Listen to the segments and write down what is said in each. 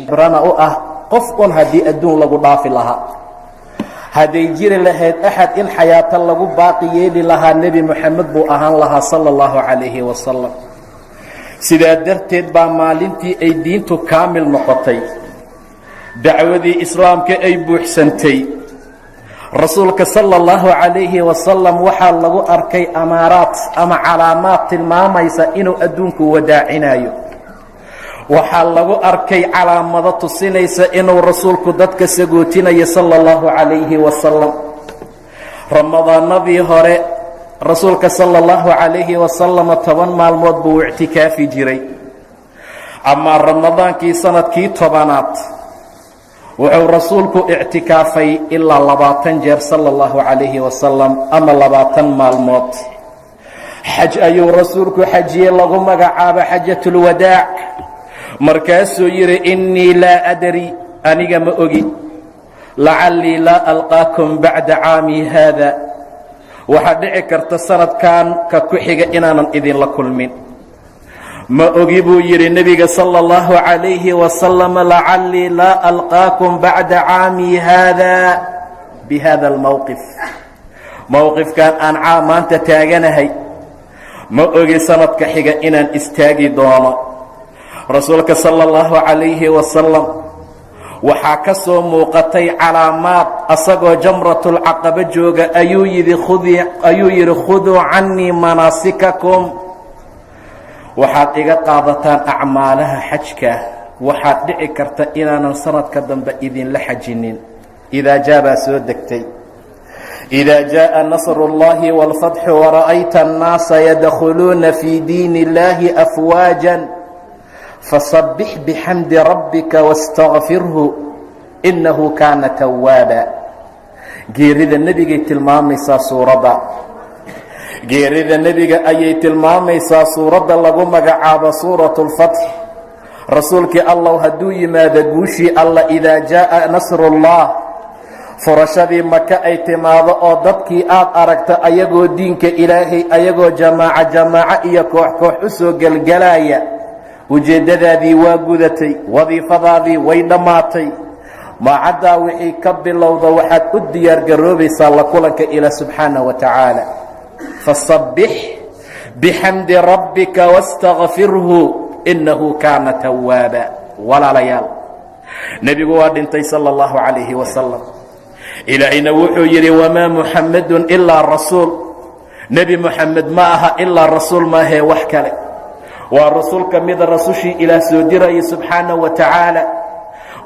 برنا قف هدي أدون لغو ضافي لها هدي جير لهيد أحد إن حياة لغو باقي يلي لها النبي محمد بو أهان لها صلى الله عليه وسلم سيدا درتد با مالنتي أي دينتو كامل نقطي دعوذي إسلام كأي بوحسنتي رسولك صلى الله عليه وسلم وحال لغو أركي أمارات أما علامات الماميسة إنو أدونك وداعنايو waxaa lagu arkay calaamado tusinaysa inuu rasuulku dadka sagootinaya sallallahu alayhi wasallam ramadaanadii hore rasuulka sallallahu alayhi wasallam 10 maalmood buu i'tikaafi jiray ama ramadaankii sanadkii 10aad wuxuu rasuulku i'tikaafay ilaa 20 jeer sallallahu alayhi wasallam ama 20 maalmood xaj ayuu rasuulku xajiyay lagu magacaabo xajatul wadaa markaasuu yiri innii laa adri aniga ma ogi lacallii laa alqaakum bacda caami haada waxaa dhici karta sanadkan ka ku xiga inaanan idinla kulmin ma ogi buu yidhi nebiga sala allahu calayhi wasalam lacallii laa alqaakum bacda caami haada bihada almowqif mowqifkan aan maanta taaganahay ma ogi sanadka xiga inaan istaagi doono rasuulka sallallahu alayhi wasallam waxaa ka soo muuqatay calaamaad asagoo jamratul aqaba jooga ayuu yiri khuduu cannii manaasikakum waxaad iga qaadataan acmaalaha xajka waxaad dhici karta inaanan sanadka dambe idinla xajinin idaa jaabaa soo degtay إذا جاء نصر الله والفتح ورأيت الناس يدخلون في دين الله أفواجا فصبح بحمد ربك واستغفره إنه كان توابا geerida nabiga tilmaamaysaa suurada geerida nabiga ayay tilmaamaysaa suurada lagu magacaabo suuratul fath rasuulkii allah haduu yimaado guushii allah idaa jaa nasrullah furashadii maka ay timaado oo dadkii aad aragta ayagoo diinka ilaahay ayagoo jamaaca iyo koox u soo galgalaya ujeedadaadii waa gudatay wadiifadaadii way dhammaatay maacaddaa wixii ka bilowda waxaad u diyaar garoobaysaa la kulanka ilaa subxaanahu wa tacaala fasabbix bixamdi rabbika wastakfirhu innahu kaana tawaaba walaalayaal nebigu waa dhintay sala allahu calayhi wasalam ilaahayna wuxuu yidhi wamaa muxammadun ilaa rasuul nebi muxamed ma aha ilaa rasuul maahee wax kale waa rasuul ka mida rasushii ilaah soo dirayay subxaanahu wa tacaala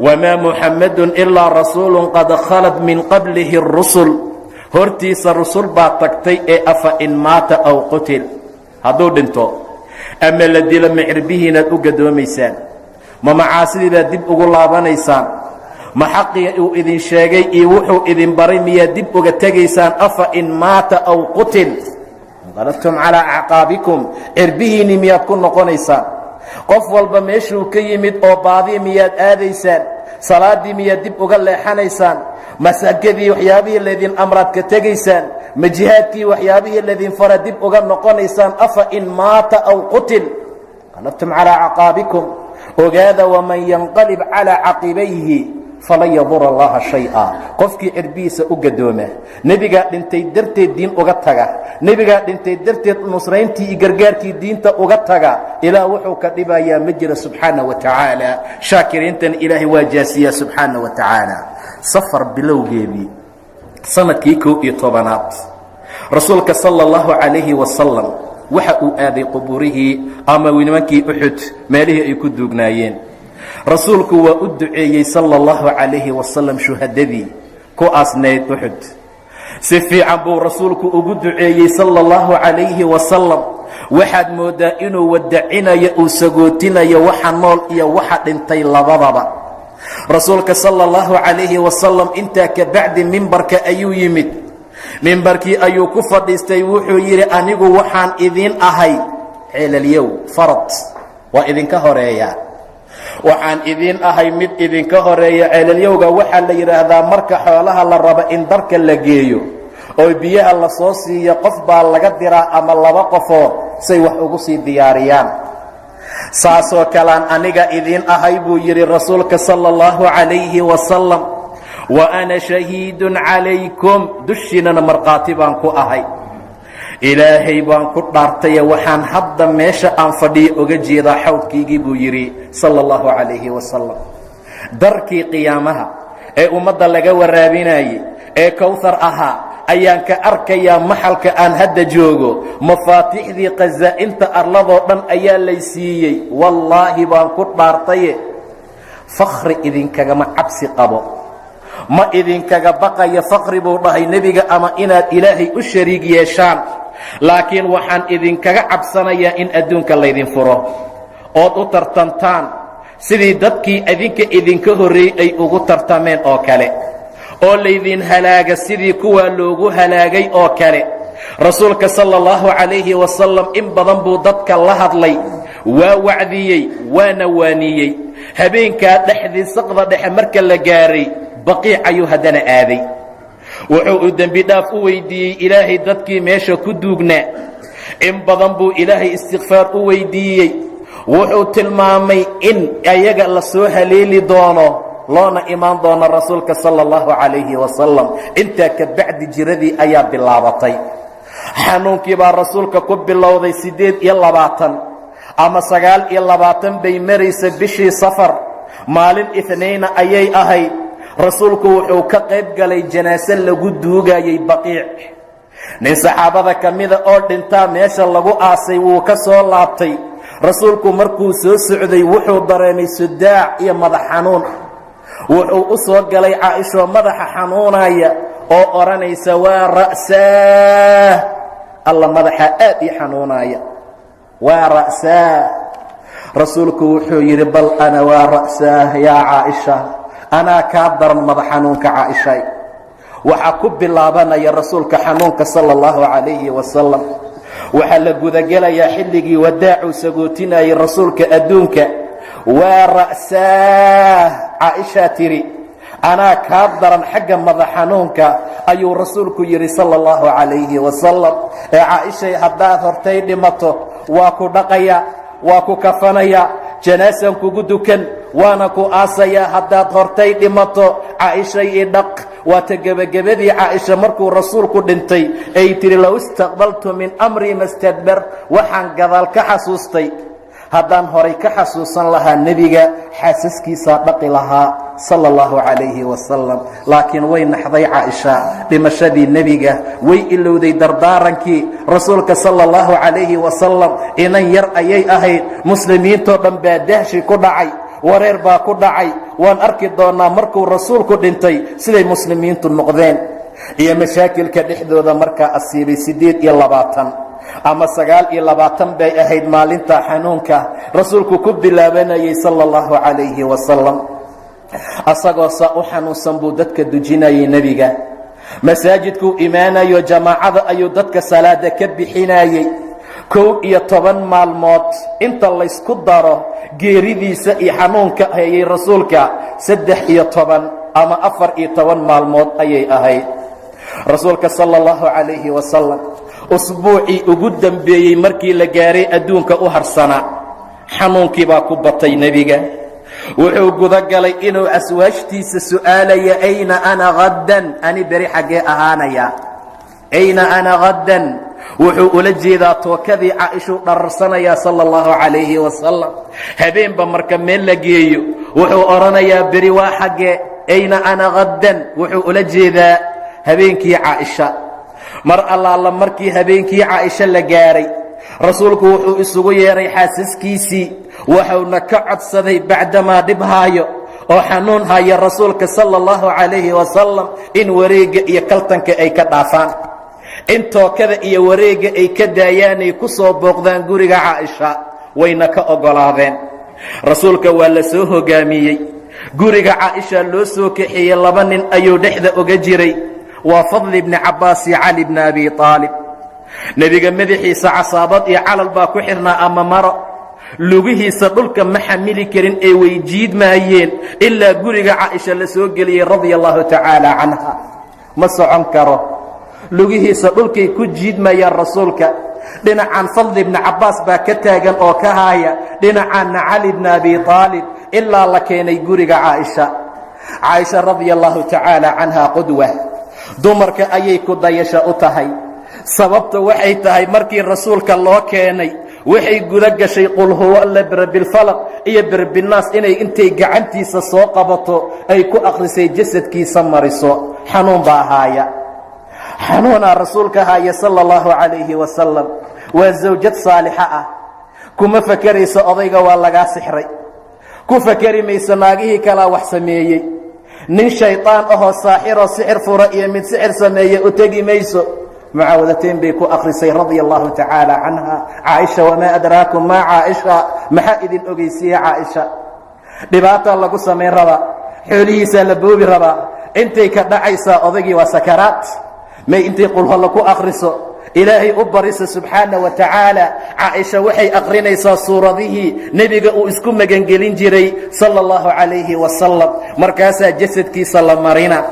wamaa muxammadun ilaa rasuulun qad khalad min qablihi rusul hortiisa rusul baa tagtay ee afa in maata aw qutil hadduu dhinto ama la dilo micirbihiinaad u gadoomaysaan ma macaasidiibaad dib ugu laabanaysaan ma xaqii uu idin sheegay iyo wuxuu idin baray miyaad dib uga tegaysaan afa in maata aw qutil انقلبتم على أعقابكم cirbihiini miyaad ku noqonaysaan qof walba meeshuu ka yimid oo baadi miyaad aadaysaan salaadii miyaad dib uga leexanaysaan masakadii waxyaabihii leedin amraad ka tegaysaan ma jihaadkii waxyaabihii leedin fara dib uga noqonaysaan afa in maata aw qutil انقلبتم على أعقابكم ogaada waman yanqalib calaa caqibayhi falan yadura allaha shay-a qofkii cirbihiisa u gadooma nebigaa dhintay darteed diin uga taga nebigaa dhintay darteed nusrayntii iyo gargaarkii diinta uga taga ilaah wuxuu ka dhibayaa ma jira subxaana wa tacaala shaakiriintan ilaahay waa jaasiyaa subxaana wa tacaala safar bilowgeedii sanadkii 11aad rasuulka sala allahu calayhi wasalam waxa uu aaday qubuurihii ama nimankii uxud meelihii ay ku duugnaayeen rasuulku waa u duceeyey sala allahu calayhi wasalam shuhadadii ku aasnayd uxud si fiican buu rasuulku ugu duceeyey sala allahu calayhi wasalam waxaad moodaa inuu wadacinayo uu sagootinayo waxa nool iyo waxa dhintay labadaba rasuulka sala allahu calayhi wasalam intaa ka bacdi mimbarka ayuu yimid mimbarkii ayuu ku fadhiistay wuxuu yidhi anigu waxaan idiin ahay ceelalyow farad waa idinka horeeyaa waxaan idiin ahay mid idinka horeeya ceelalyowga waxaa la yidhaahdaa marka xoolaha la rabo in darka la geeyo oo biyaha la soo siiyo qof baa laga diraa ama laba qofood say wax ugu sii diyaariyaan saasoo kalaan aniga idiin ahay buu yidhi rasuulka sala allahu calayhi wasalam, wa ana shahiidun calaykum, dushiinana markhaati baan ku ahay. ilaahay baan ku dhaartaye waxaan hadda meesha aan fadhiyo oga jeedaa xawdkaygii buu yidhi sala allahu calayhi wasalam. darkii qiyaamaha ee ummadda laga waraabinayey ee kowthar ahaa ayaan ka arkayaa maxalka aan hadda joogo. mafaatixdii khasaa'inta arladoo dhan ayaa lay siiyey. wallaahi baan ku dhaartaye fakri idinkagama cabsi qabo, ma idinkaga baqayo fakri buu dhahay nebiga, ama inaad ilaahay u shariig yeeshaan, laakiin waxaan idinkaga cabsanayaa in adduunka laydin furo ood u tartantaan sidii dadkii idinka idinka horreeyey ay ugu tartameen oo kale, oo laydin halaaga sidii kuwaa loogu halaagay oo kale. rasuulka sala allahu calayhi wasalam in badan buu dadka la hadlay, waa wacdiyey, waana waaniyey. habeenkaa dhexdii saqda dhexe marka la gaaray baqiic ayuu haddana aaday. wuxuu u dembi dhaaf u weydiiyey ilaahay dadkii meesha ku duugnaa. in badan buu ilaahay istikfaar u weydiiyey. wuxuu tilmaamay in ayaga la soo haleeli doono, loona imaan doono rasuulka sala allahu calayhi wasalam. intaa ka bacdi jiradii ayaa bilaabatay. xanuunkii baa rasuulka ku bilowday 28 ama 29 bay maraysa bishii safar. maalin itnayna ayay ahayd. rasuulku wuxuu ka qayb galay janaase lagu duugayey baqiic. nin saxaabada ka mida oo dhintaa meesha lagu aasay wuu ka soo laabtay. rasuulku markuu soo socday wuxuu dareemay sudaac iyo madax xanuun. wuxuu u soo galay caaishoo madaxa xanuunaya oo odhanaysa waa ra'saah, alla madaxa aad ii xanuunaya, waa ra'saah. rasuulku wuxuu yidhi bal ana waa ra'saah yaa caaisha, anaa kaa daran madax xanuunka caaishay. waxaa ku bilaabanaya rasuulka xanuunka sala allahu calayhi wasalam. waxaa la gudagelayaa xilligii wadaacuu sagootinayay rasuulka adduunka. waa ra'saah, caaishaa tidhi anaa kaa daran xagga madax xanuunka ayuu rasuulku yidhi sala allahu calayhi wasalam. ee caaishay haddaad hortay dhimato waa ku dhaqaya, waa ku kafanaya, janaasaan kugu dukan, waana ku aasayaa haddaad hortay dhimato. caaishay idhaq. waata gebagabadii caaisha markuu rasuulku dhintay ay tihi low istaqbaltu min amrii mastadbar, waxaan gadaal ka xasuustay haddaan horay ka xasuusan lahaa nebiga xaasaskiisaa dhaqi lahaa sala allahu calayhi wasalam. laakiin way naxday caaisha dhimashadii nebiga, way ilowday dardaarankii rasuulka sala allahu calayhi wasalam. inan yar ayay ahayd. muslimiintoo dhan baa dahshi ku dhacay, wareer baa ku dhacay. waan arki doonaa markuu rasuulku dhintay siday muslimiintu noqdeen iyo mashaakilka dhexdooda markaa asiibay. 28 ama 29 bay ahayd maalinta xanuunka rasuulku ku bilaabanayay sala allahu calayhi wasalam. asagoo saa u xanuunsan buu dadka dujinayay nebiga. masaajidkuu imaanayo jamaacada ayuu dadka salaada ka bixinayey. 11 maalmood inta laysku daro geeridiisa iyo xanuunka hayay rasuulka 13 ama 14 maalmood ayay ahayd. rasuulka sala allahu calayhi wasalam usbuucii ugu dambeeyey markii la gaaray adduunka u harsanaa, xanuunkii baa ku batay nebiga. wuxuu gudagalay inuu aswaajtiisa su'aalaya ayna ana haddan, ani beri xaggee ahaanaya, ayna ana haddan. wuxuu ula jeedaa tookadii caaishuu dhararsanayaa sala allahu calayhi wasalam. habeenba marka meel la geeyo wuxuu odhanayaa beri waa xaggee, ayna ana haddan. wuxuu ula jeedaa habeenkii caaisha. mar allaala markii habeenkii caaisha la gaaray rasuulku wuxuu isugu yeedhay xaasaskiisii. wuxuuna ka codsaday bacdamaa dhib haayo oo xanuun haya rasuulka sala allahu calayhi wasalam in wareegga iyo kaltanka ay ka dhaafaan, in tookada iyo wareegga ay ka daayaanay ku soo booqdaan guriga caaisha. wayna ka oggolaadeen. rasuulka waa la soo hogaamiyey. guriga caaisha loo soo kaxeeyey. 2 nin ayuu dhexda oga jiray. waa fadli ibni cabbaas iyo cali bni abi aalib. nebiga madaxiisa casaabad iyo calal baa ku xidhnaa ama maro. lugihiisa dhulka ma xamili karin ee way jiidmaayeen ilaa guriga caaisha la soo geliyey radia allahu tacaala canha. ma socon karo, lugihiisa dhulkay ku jiidmayaan rasuulka. dhinacan fadl ibn cabbaas baa ka taagan oo ka haaya, dhinacanna cali bn abi aalib, ilaa la keenay guriga caaisha. caaisha radia allahu tacaala canha qudwa, dumarka ayay ku dayasho u tahay. sababta waxay tahay markii rasuulka loo keenay waxay guda gashay qul huwa alla birabbilfalaq iyo birabbilnaas inay intay gacantiisa soo qabato ay ku akhrisay jasadkiisa mariso. xanuun baa haaya, xanuunaa rasuulka haaya sala allahu calayhi wasalam. waa zawjad saalixa ah, kuma fakerayso odayga waa lagaa sixray, ku fakeri mayso naagihii kalaa wax sameeyey, nin shaydaan ahoo saaxiroo sixir fura iyo mid sixir sameeye u tegi mayso. mucaawadateen bay ku akhrisay radia allahu tacaala canha. caaisha, wamaa adraakum maa caaisha, maxaa idin ogeysiiyey caaisha? dhibaataa lagu samayn rabaa, xoolihiisaa la boobi rabaa, intay ka dhacaysaa odaygii waa sakaraad. may intay qulholla ku akhriso ilaahay u barisa subxaana wa tacaala. caaisha waxay akhrinaysaa suuradihii nebiga uu isku magangelin jiray sala allahu calayhi wasalam, markaasaa jasadkiisa la marina.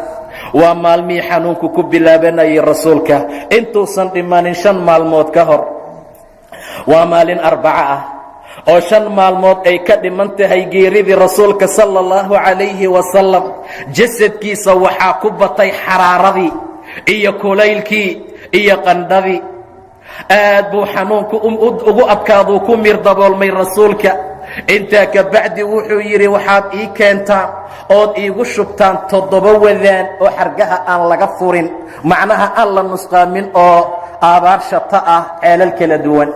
waa maalmihii xanuunku ku bilaabanayay rasuulka intuusan dhimanin 5 maalmood ka hor. waa maalin arbaco ah oo 5 maalmood ay ka dhiman tahay geeridii rasuulka sala allahu calayhi wasalam. jasadkiisa waxaa ku batay xaraaradii iyo kulaylkii iyo qandhadii. aad buu xanuunku ugu adkaaduu ku miir daboolmay rasuulka. intaa ka bacdi wuxuu yidhi waxaad ii keentaan ood iigu shubtaan 7 wadaan oo xargaha aan laga furin, macnaha aan la nusqaamin, oo aabaar shata ah, ceelal kala duwan.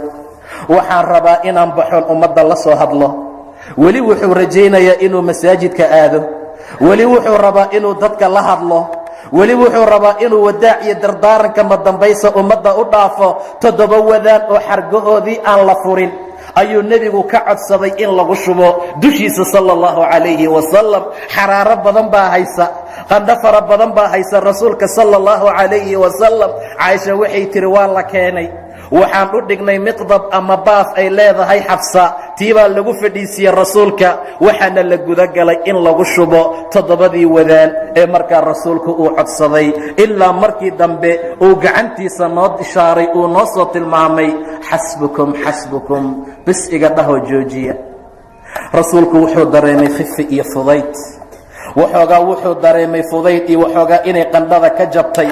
waxaan rabaa inaan baxoon ummadda la soo hadlo. weli wuxuu rajaynayaa inuu masaajidka aado, weli wuxuu rabaa inuu dadka la hadlo, weli wuxuu rabaa inuu wadaac iyo dardaaranka madambaysa ummadda u dhaafo. 7 wadaan oo xargahoodii aan la furin ayuu nebigu ka codsaday in lagu shubo dushiisa sala allahu calayhi wasalam. xaraaro badan baa haysa, qandho fara badan baa haysa rasuulka sala allahu calayhi wasalam. caaisha waxay tihi waa la keenay, waxaan u dhignay miqdab ama baaf ay leedahay xafsa, tii baa lagu fadhiisiiyey rasuulka, waxaana la gudagalay in lagu shubo 7 wadaan ee markaa rasuulku uu codsaday, ilaa markii dambe uu gacantiisa noo ishaaray, uu noo soo tilmaamay xasbukum xasbukum, bis iga dhahoo joojiya. rasuulku wuxuu dareemay khifi iyo fudayd, waxoogaa wuxuu dareemay fudayd iyo waxoogaa inay qandhada ka jabtay.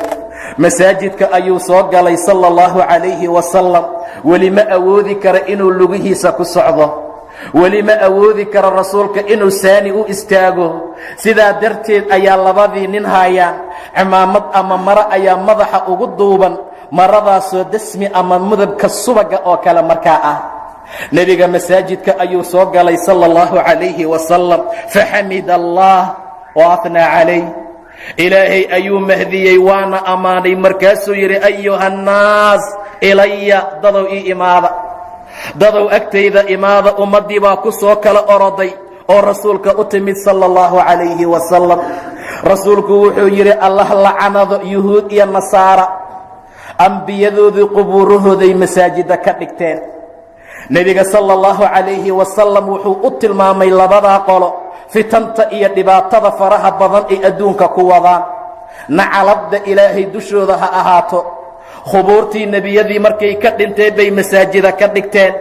masaajidka ayuu soo galay sala allahu calayhi wasalam. weli ma awoodi karo inuu lugihiisa ku socdo, weli ma awoodi karo rasuulka inuu saani u istaago. sidaa darteed ayaa labadii nin haayaan cimaamad ama maro ayaa madaxa ugu duuban, maradaasoo dasmi ama mudabka subaga oo kale markaa ah. nebiga masaajidka ayuu soo galay sala allahu calayhi wasalam. faxamida allah wa atnaa calayh, ilaahay ayuu mahdiyey waana ammaanay. markaasuu yidhi ayuha annaas ilaya, dadow ii imaada, dadow agtayda imaada. ummaddii baa ku soo kala oroday oo rasuulka u timid sala allahu calayhi wasalam. rasuulku wuxuu yidhi allah lacanado yuhuud iyo nasaara, ambiyadoodii qubuurahooday masaajida ka dhigteen. nebiga sala allahu calayhi wasalam wuxuu u tilmaamay labadaa qolo fitanta iyo dhibaatada faraha badan ay adduunka ku wadaan. nacalabda ilaahay dushooda ha ahaato. khubuurtii nebiyadii markay ka dhinteen bay masaajida ka dhigteen.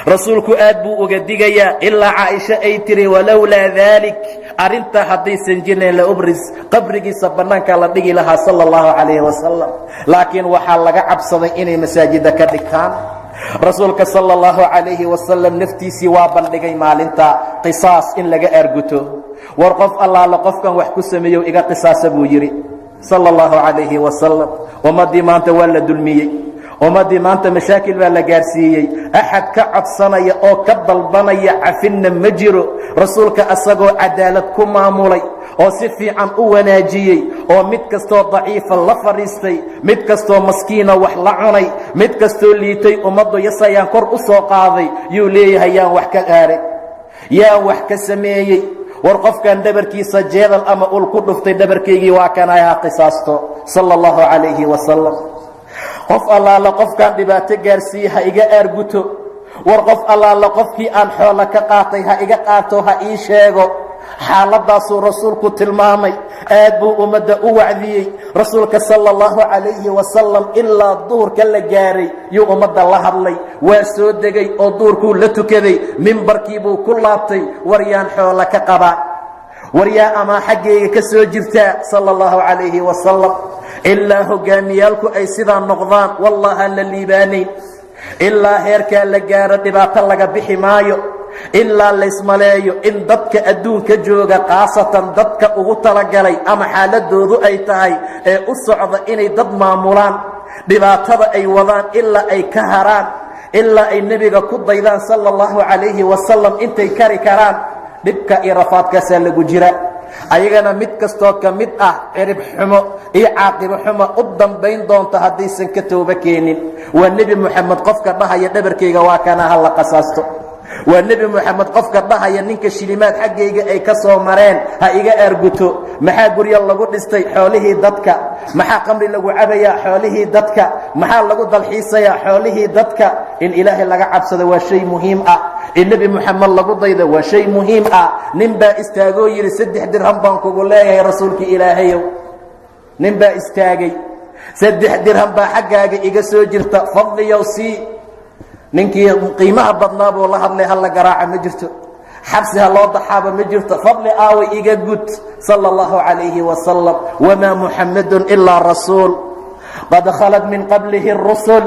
rasuulku aad buu uga digayaa, ilaa caaisha ay tiri walowlaa daalik, arrintaa haddaysan jirnayn la ubris, qabrigiisa bannaanka la dhigi lahaa sala allahu calayhi wasalam. laakiin waxaa laga cabsaday inay masaajida ka dhigtaan. rasuulka sala allahu calayhi wasalam naftiisii waa bandhigay maalinta qisaas in laga aarguto. war qof allaala qofkan wax ku sameeyo iga qisaasa buu yidhi sala allahu calayhi wasalam. ummaddii maanta waa la dulmiyey, ummaddii maanta mashaakil baa la gaarsiiyey. axad ka codsanaya oo ka dalbanaya cafinna ma jiro. rasuulka asagoo cadaalad ku maamulay oo si fiican u wanaajiyey, oo mid kastoo daciifa la fadhiistay, mid kastoo maskiina wax la cunay, mid kastoo liitay ummaddu yasayaan kor u soo qaaday, yuu leeyahay yaan wax ka aaray, yaan wax ka sameeyey. war qofkan dhabarkiisa jeedal ama ul ku dhuftay, dhabarkaygii waa kanay ha qisaasto sala allahu calayhi wasalam. qof allaala qofkaan dhibaato gaarsiiye ha iga aarguto. war qof allaala qofkii aan xoolo ka qaatay ha iga qaato, ha ii sheego. xaaladaasuu rasuulku tilmaamay. aad buu ummadda u wacdiyey rasuulka sala allahu calayhi wasalam ilaa duhurka la gaaray yuu ummadda la hadlay. waa soo degay oo duhurkuu la tukaday, mimbarkii buu ku laabtay, waryaan xoola ka qabaa, waryaa amaa xaggayga ka soo jirtaa sala allahu calayhi wasalam. ilaa hoggaamiyaalku ay sidaa noqdaan wallaha la liibaanayn. ilaa heerkaa la gaaro dhibaato laga bixi maayo. ilaa laysmaleeyo in dadka adduunka jooga khaasatan dadka ugu talagalay ama xaaladoodu ay tahay ee u socda inay dad maamulaan, dhibaatada ay wadaan ilaa ay ka haraan, ilaa ay nebiga ku daydaan sala allahu calayhi wasalam intay kari karaan. dhibka iyo rafaadkaasaa lagu jira. ayagana mid kastoo ka mid ah cirib xumo iyo caaqibo xumo u dambayn doonta haddaysan ka tooba keenin. waa nebi moxamed qofka dhahaya dhabarkayga waa kana ha la qasaasto. waa nebi moxamed qofka dhahaya ninka shilimaad xaggayga ay ka soo mareen ha iga aarguto. maxaa guryo lagu dhistay? xoolihii dadka. maxaa qamri lagu cabayaa? xoolihii dadka. maxaa lagu dalxiisayaa? xoolihii dadka. in ilaahay laga cabsado waa shay muhiim ah. in nebi moxamed lagu daydo waa shay muhiim ah. nin baa istaagoo yidhi 3 dirham baan kugu leeyahay rasuulkii ilaahayow. nin baa istaagay, 3 dirham baa xaggaaga iga soo jirta, fadliyow sii. ninkii qiimaha badnaa buu la hadlay, ha la garaaca ma jirto, xabsi ha loo daxaaba ma jirto, fadli aaway iga gud sala allahu calayhi wasalam. wamaa muxamedun ilaa rasuul qad khalad min qablihi اrusul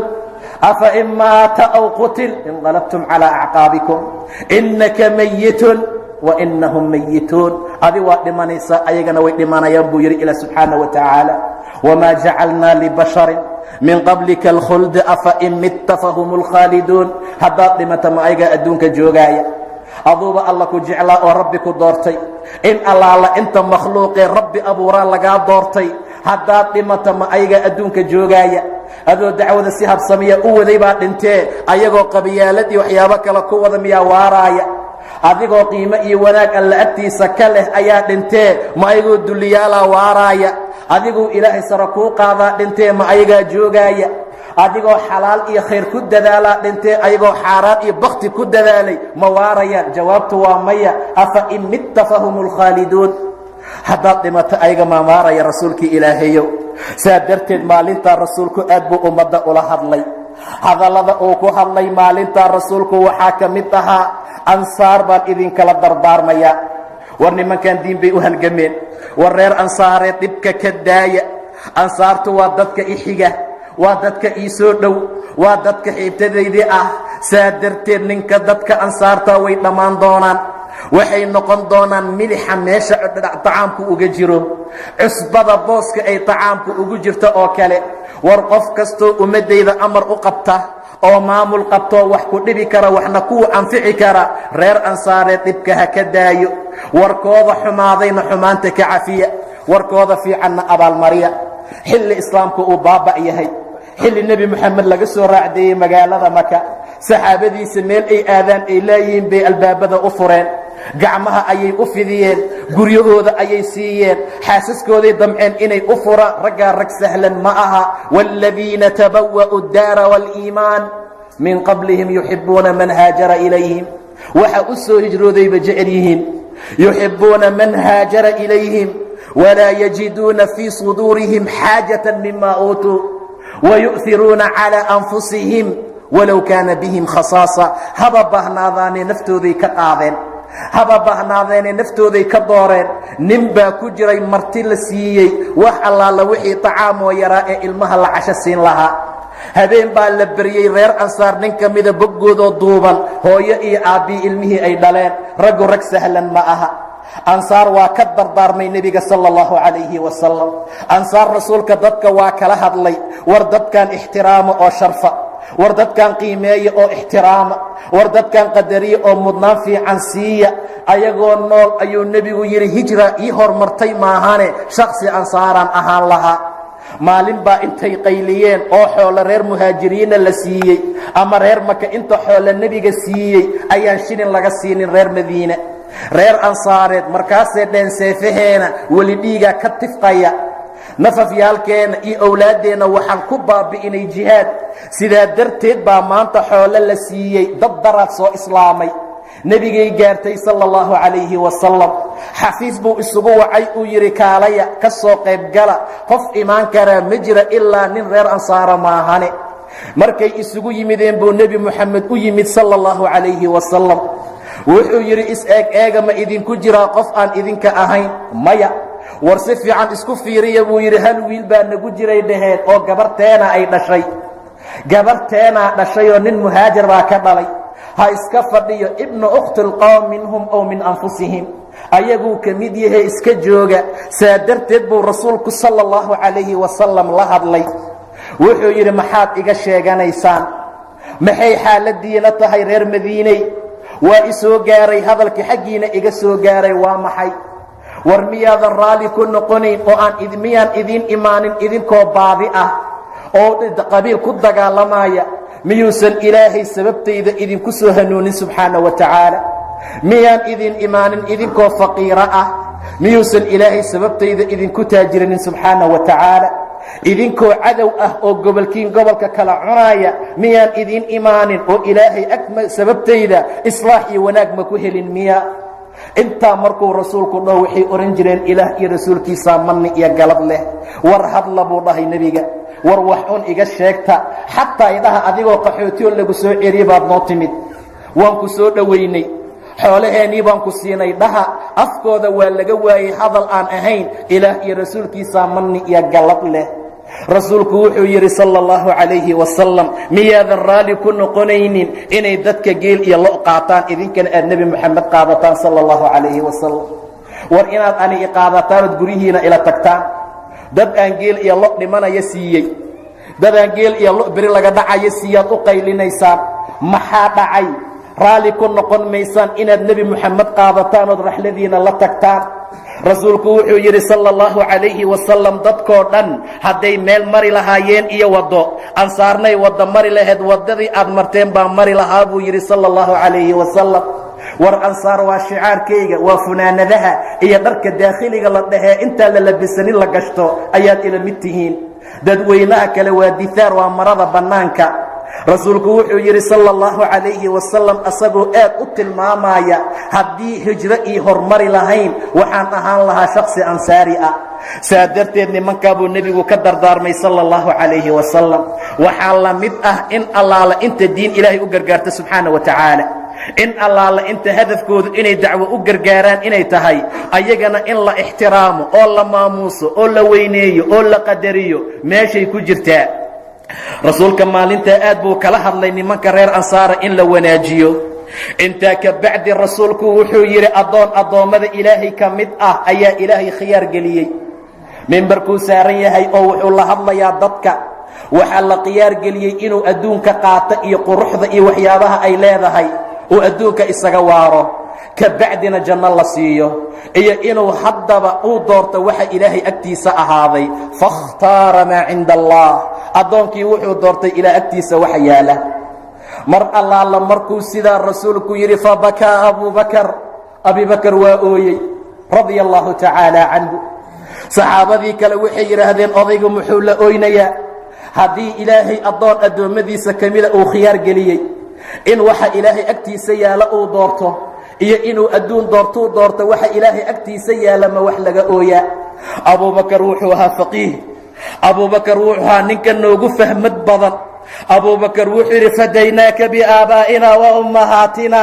afa in maata aw qutil inqalabtum calىa acqaabikum inaka mayitun wainahum mayituun. adi waa dhimanaysaa, ayagana way dhimanayaan buu yidhi ilah subxaanaه wa tacaala. wamaa jacalnaa libasharin min qablika alkhulda afa in mitta fahum اlkhaaliduun. haddaad dhimata ma ayagaa adduunka joogaaya? aduuba alla ku jeclaa oo rabbi ku doortay. in allaala inta makhluuqee rabbi abuuraa lagaa doortay. haddaad dhimata ma ayagaa adduunka joogaaya? adoo dacwada si habsamiya u waday baa dhintee, ayagoo qabiyaalad iyo waxyaabo kale ku wada miyaa waaraaya? adigoo qiimo iyo wanaag alla agtiisa ka leh ayaa dhintee, ma ayagoo dulliyaalaa waaraaya? adiguu ilaahay sara kuu qaadaa dhintee, ma ayagaa joogaaya? adigoo xalaal iyo khayr ku dadaalaa dhintee, ayagoo xaaraan iyo bakti ku dadaalay ma waarayaan? jawaabtu waa maya. afa in mitta fahum اlkhaaliduun. haddaad dhimato ayaga ma waaraya rasuulkii ilaahayow. saa darteed maalintaa rasuulku aad buu ummadda ula hadlay. hadallada uu ku hadlay maalintaa rasuulku waxaa ka mid ahaa, ansaar baan idinkala dardaarmayaa. war nimankan diin bay u halgameen. war reer ansaareed dhibka ka daaya. ansaartu waa dadka ixiga, waa dadka ii soo dhow, waa dadka xiibtadaydii ah. saa darteed ninka dadka ansaarta way dhammaan doonaan. waxay noqon doonaan milixa meesha tacaamku uga jiro, cusbada booska ay tacaamku ugu jirto oo kale. war qof kastoo ummaddayda amar u qabta oo maamul qabtoo wax ku dhibi kara waxna kuwa anfici kara, reer ansaareed dhibka ha ka daayo. warkooda xumaadayna xumaanta ka cafiya, warkooda fiicanna abaalmariya. xilli islaamku uu baaba' yahay, xilli nebi moxamed laga soo raacdeeyey magaalada maka, saxaabadiisa meel ay aadaan ay laayihiin bay albaabada u fureen, gacmaha ayay u fidiyeen, guryahooda ayay siiyeen, xaasaskooday damceen inay u furaan. raggaa rag sahlan ma aha. wاladiina tabawa'u اdaara wاliimaan min qablihim yuxibuuna man haajara ilayhim. waxa u soo hijroodayba jecel yihiin. yuxibuuna man haajara ilayhim walaa yajiduuna fii suduurihim xaajaة mima uutuu wayu'hiruuna calىa anfusihim walow kaana bihim khasaasa. haba baahnaadaanee naftooday ka qaadeen, haba baahnaadeenee naftooday ka dooreen. nin baa ku jiray marti la siiyey wax allaala wixii tacaamoo yaraa ee ilmaha la casho siin lahaa. habeen baa la beryey, reer ansaar nin ka mida boggoodoo duuban, hooyo iyo aabbii ilmihii ay dhaleen. raggu rag sahlan ma aha. ansaar waa ka dardaarmay nebiga sala allahu calayhi wasalam. ansaar rasuulka dadka waa kala hadlay, war dadkan ixtiraama oo sharfa, war dadkan qiimeeya oo ixtiraama, war dadkan qadariya oo mudnaan fiican siiya. ayagoo nool ayuu nebigu yidhi hijra ii hormartay maahane shaksi ansaaraan ahaan lahaa. maalin baa intay qayliyeen oo xoolo reer muhaajiriinna la siiyey ama reer maka inta xoolo nebiga siiyey ayaan shilin laga siinin reer madiine, reer ansaareed. markaasay dheen seefaheena weli dhiigaa ka tifqaya, nafafyaalkeenna iyo owlaaddeenna waxaan ku baabi'inay jihaad. sidaa darteed baa maanta xoolo la siiyey dad daraad soo islaamay, nebigay gaartay sala allahu calayhi wasalam. xafiis buu isugu wacay uu yidhi kaalaya ka soo qaybgala, qof imaan karaa ma jira ilaa nin reer ansaara maahane. markay isugu yimideen buu nebi moxamed u yimid sala allahu calayhi wasalam. wuxuu yidhi is-eeg-eega ma idinku jiraa qof aan idinka ahayn? maya. war si fiican isku fiiriya buu yidhi, hal wiil baa nagu jiray dhaheen oo gabarteena ay dhashay. gabarteenaa dhashay oo nin muhaajir baa ka dhalay. ha iska fadhiyo, ibnu ukhti lqowm minhum ow min anfusihim, ayaguu ka mid yahay, iska jooga. saa darteed buu rasuulku sala allahu calayhi wasalam la hadlay. wuxuu yidhi maxaad iga sheeganaysaan? maxay xaaladiina tahay reer madiiney? waa isoo gaaray hadalkii xaggiina iga soo gaaray. waa maxay? war miyaadan raalli ku noqonayn oo miyaan idiin imaanin idinkoo baadi ah oo qabiil ku dagaalamaya? miyuusan ilaahay sababtayda idinku soo hanuunin subxaana wa tacaala? miyaan idin imaanin idinkoo faqiiro ah? miyuusan ilaahay sababtayda idinku taajirinin subxaana wa tacaala? idinkoo cadow ah oo gobolkiin gobolka kala cunaaya miyaan idiin imaanin oo ilaahay sababtayda islaax iyo wanaag ma ku helin miya? intaa markuu rasuulku dhaho waxay ohan jireen ilaah iyo rasuulkiisaa manni iyo galad leh. war hadla buu dhahay nebiga, war wax un iga sheegta. xataa idhaha adigoo qaxootioo lagu soo celiye baad noo timid, waan ku soo dhowaynay, xoolaheennii baan ku siinay. dhaha afkooda waa laga waayey hadal aan ahayn ilaah iyo rasuulkiisaa manni iyo galad leh. rasuulku wuxuu yidhi sala allahu calayhi wasalam, miyaadan raalli ku noqonaynin inay dadka geel iyo lo' qaataan, idinkana aad nebi moxamed qaadataan sala allahu calayhi wasalam? war inaad ani i qaadataan ood guryihiina ila tagtaan? dad aan geel iyo lo' dhimanaya siiyey, dad aan geel iyo lo' beri laga dhacayo siiyaad u qaylinaysaan. maxaa dhacay? raalli ku noqon maysaan inaad nebi moxamed qaadataan ood raxladiina la tagtaan? rasuulku wuxuu yidhi sala allahu calayhi wasalam, dadkoo dhan hadday meel mari lahaayeen iyo waddo, ansaarnay wadda mari lahayd, waddadii aad marteen baa mari lahaa buu yidhi sala allahu calayhi wasalam. war ansaar waa shicaarkayga, waa funaanadaha iyo dharka daakhiliga la dhahee intaan la labisanin la gashto ayaad ila mid tihiin. dadweynaha kale waa dihaar, waa marada bannaanka. rasuulku wuxuu yidhi sala allahu calayhi wasalam, asagoo aad u tilmaamaya haddii hijro ii hormari lahayn waxaan ahaan lahaa shaksi ansaari ah. saa darteed nimankaa buu nebigu ka dardaarmay sala allahu calayhi wasalam. waxaa la mid ah in allaala inta diin ilaahay u gargaarta subxaana wa tacaala, in allaala inta hadafkoodu inay dacwo u gargaaraan inay tahay, ayagana in la ixtiraamo oo la maamuuso oo la weyneeyo oo la qadariyo meeshay ku jirtaa. rasuulka maalintaa aad buu kala hadlay nimanka reer ansaara in la wanaajiyo. intaa ka bacdi rasuulku wuxuu yidhi addoommada ilaahay ka mid ah ayaa ilaahay khiyaar geliyey. mimbarkuu saaran yahay oo wuxuu la hadlayaa dadka. waxaa la khiyaar geliyey inuu adduunka qaato iyo quruxda iyo waxyaabaha ay leedahay, uu adduunka isaga waaro, ka bacdina janno la siiyo, iyo inuu haddaba uu doorto waxa ilaahay agtiisa ahaaday. fakhtaara maa cinda allah, addoonkii wuxuu doortay ilaa agtiisa waxa yaala. mar allaala markuu sidaa rasuulku yidhi fabakaa abubakar waa ooyey radia allahu tacaala canhu. saxaabadii kale waxay yidhaahdeen odaygu muxuu la ooynayaa? haddii ilaahay addoon addoommadiisa ka mida uu khiyaar geliyey in waxa ilaahay agtiisa yaala uu doorto iyo inuu adduun doortuu doorto waxa ilaahay agtiisa yaala, ma wax laga ooyaa? abubakar wuxuu ahaa faqiih, abubakar wuxuu ahaa ninka noogu fahmad badan. abubakar wuxuu yidhi fadaynaaka biaabaa'ina wa ummahaatina,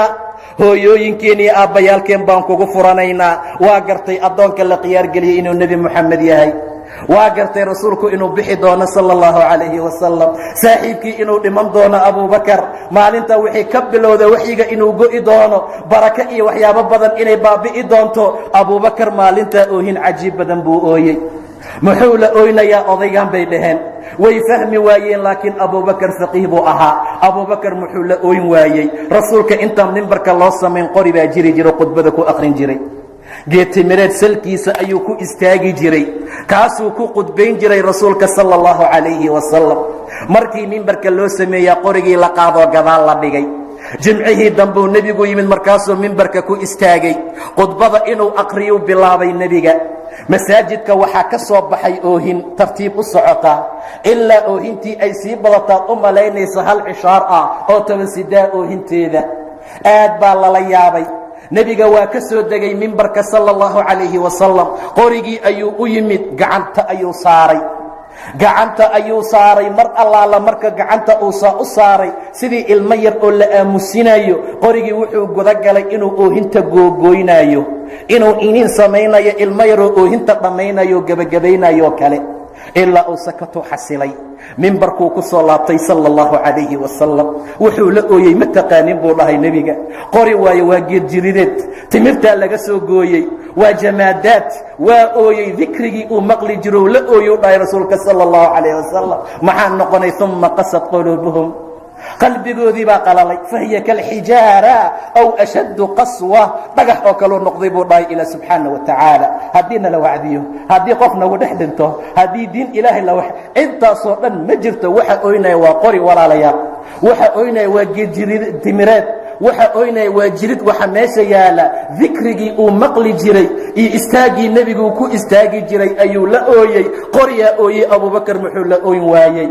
hooyooyinkeen iyo aabbayaalkeen baan kugu furanaynaa. waa gartay addoonka la khiyaar geliyey inuu nebi moxamed yahay. waa gartay rasuulku inuu bixi doono sala allahu calayhi wasalam, saaxiibkii inuu dhiman doono abubakar. maalintaa wixii ka bilowda waxyiga inuu go'i doono, barako iyo waxyaabo badan inay baabi'i doonto. abubakar maalintaa oohin cajiib badan buu ooyey. muxuu la ooynayaa odaygan bay dhaheen? way fahmi waayeen, laakiin abubakar faqiih buu ahaa. abubakar muxuu la ooyn waayey? rasuulka intaan mimbarka loo samayn qori baa jiri jiro khudbada ku aqrin jiray. geetimireed salkiisa ayuu ku istaagi jiray, kaasuu ku khudbayn jiray rasuulka sala allahu calayhi wasalam. markii mimbarka loo sameeyaa qorigii la qaadoo gadaal la dhigay. jimcihii dambuu nebigu yimid, markaasuu mimbarka ku istaagay. khudbada inuu aqriyuu bilaabay nebiga. masaajidka waxaa ka soo baxay oohin tartiib u socota, ilaa oohintii ay sii badataad u malaynaysa hal cishaar ah oo toban sidaa oohinteeda. aad baa lala yaabay. nebiga waa ka soo degay mimbarka sala allahu calayhi wasalam. qorigii ayuu u yimid, gacanta ayuu saaray. mar allaala marka gacanta uusaa u saaray sidii ilmo yar oo la aamusinayo, qorigii wuxuu gudagalay inuu oohinta googooynaayo, inuu iniin samaynayo, ilmo yaroo oohinta dhammaynayo, gebagabaynayo kale, ilaa uu sakatu xasilay. mimbarkuu ku soo laabtay sala allahu calayhi wasalam. wuxuu la ooyey ma taqaanin buu dhahay nebiga. qori waayo, waa geedjirideed, timirtaa laga soo gooyey, waa jamaadaad. waa ooyey, dikrigii uu maqli jiro la ooyuu dhahay rasuulka sala allahu calayh wasalam. maxaa noqonay? uma qasad quluubuhum, qalbigoodii baa qalalay. fahiya kalxijaara aw ashaddu qaswa, dhagax oo kaloo noqday buu dhahay ilaa subxaana wa tacaala. haddii nala wacdiyo, haddii qof nagu dhex dhinto, haddii diin ilaahay intaasoo dhan ma jirto. waxa oynaya waa qori walaalayaal, waxa oynaya waa geedjirid timireed, waxa oynaya waa jirid. waxa meesha yaala dikrigii uu maqli jiray iyo istaagii nebiguu ku istaagi jiray ayuu la ooyey. qoriyaa ooyey. abubakar muxuu la ooyn waayey?